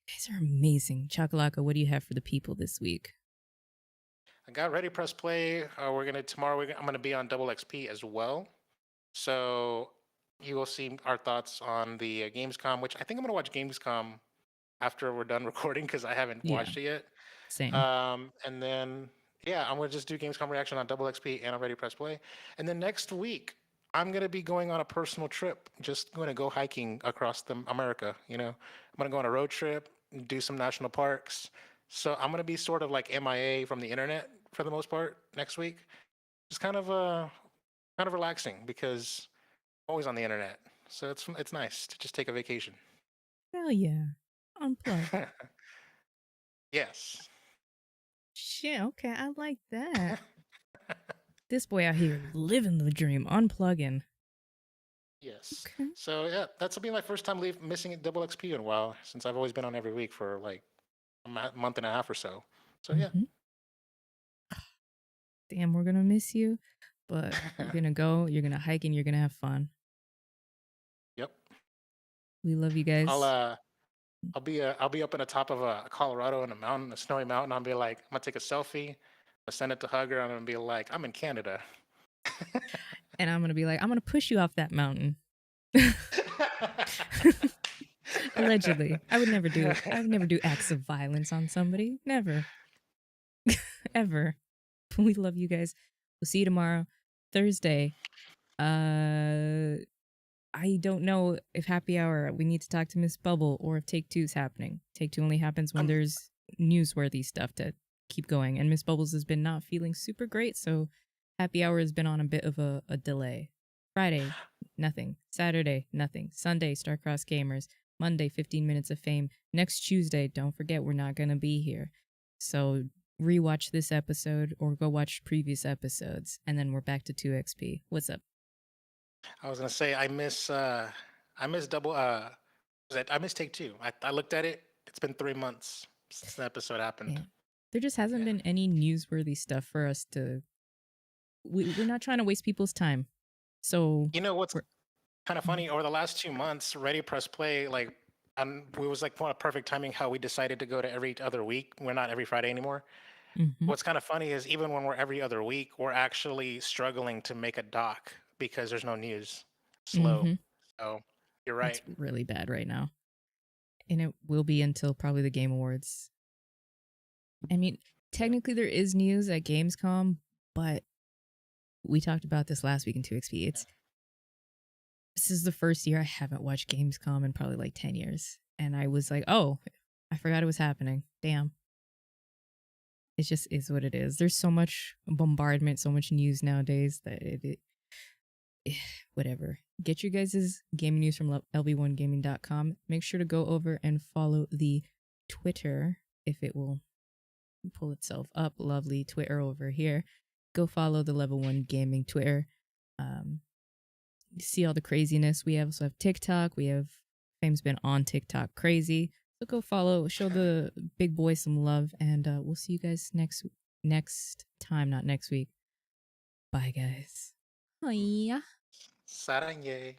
You guys are amazing. Chakalaka, what do you have for the people this week? I got ready press play. We're gonna tomorrow. I'm gonna be on double XP as well. So you will see our thoughts on the Gamescom, which I think I'm gonna watch Gamescom after we're done recording because I haven't Yeah, watched it yet. same. And then yeah, I'm gonna just do Gamescom reaction on double XP and on Ready Press Play. And then next week, I'm gonna be going on a personal trip. Just gonna go hiking across the America. You know, I'm gonna go on a road trip, do some national parks. So I'm gonna be sort of like MIA from the internet for the most part next week. Just kind of relaxing because I'm always on the internet. So it's nice to just take a vacation. Hell yeah. Unplug. Yes. Shit, okay, I like that. This boy out here living the dream, unplugging. Yes. Okay. So yeah, that's will be my first time missing double XP in a while since I've always been on every week for like a month and a half or so. So yeah. Mm-hmm. Damn, we're gonna miss you, but you're gonna go, you're gonna hike, and you're gonna have fun. Yep. We love you I'll guys. uh I'll be up in the top of a Colorado in a mountain, a snowy mountain. I'll be like, I'm gonna take a selfie. I'll send it to Hugger. I'm gonna be like, I'm in Canada. And I'm gonna be like, I'm gonna push you off that mountain. Allegedly. I would never do acts of violence on somebody. Never. Ever. We love you guys. We'll see you tomorrow. Thursday. Uh I don't know if happy hour we need to talk to Miss Bubble or if take two's happening. Take two only happens when I'm there's newsworthy stuff to keep going. And Miss Bubbles has been not feeling super great, so happy hour has been on a bit of a delay. Friday, nothing. Saturday, nothing. Sunday, Starcross Gamers. Monday, 15 minutes of fame. Next Tuesday, don't forget we're not gonna be here. So rewatch this episode or go watch previous episodes, and then we're back to 2XP. What's up? I was gonna say I miss double I miss take two. I looked at it. It's been 3 months since the episode happened. Yeah. There just hasn't Yeah. been any newsworthy stuff for us to. We're not trying to waste people's time. So, You know what's we're. kind of funny? Over the last 2 months, Ready Press Play, like, it was like one of perfect timing how we decided to go to every other week. We're not every Friday anymore. Mm-hmm, What's kind of funny is even when we're every other week, we're actually struggling to make a doc because there's no news. Slow. mm-hmm. So you're It's right. really bad right now. And it will be until probably the Game Awards. I mean, Yeah. technically there is news at Gamescom, but we talked about this last week in 2XP. This is the first year I haven't watched Gamescom in probably like 10 years. And I was like, oh, I forgot it was happening. Damn. It just is what it is. There's so much bombardment, so much news nowadays that whatever. Get your guys' gaming news from lb1gaming.com. Make sure to go over and follow the Twitter if it will pull itself up. Lovely Twitter over here. Go follow the Level 1 Gaming Twitter. See all the craziness. We also have TikTok. We have Fame's been on TikTok crazy. So go follow, show the big boy some love, and we'll see you guys next time, not next week. Bye, guys. Hiya. Sarangye.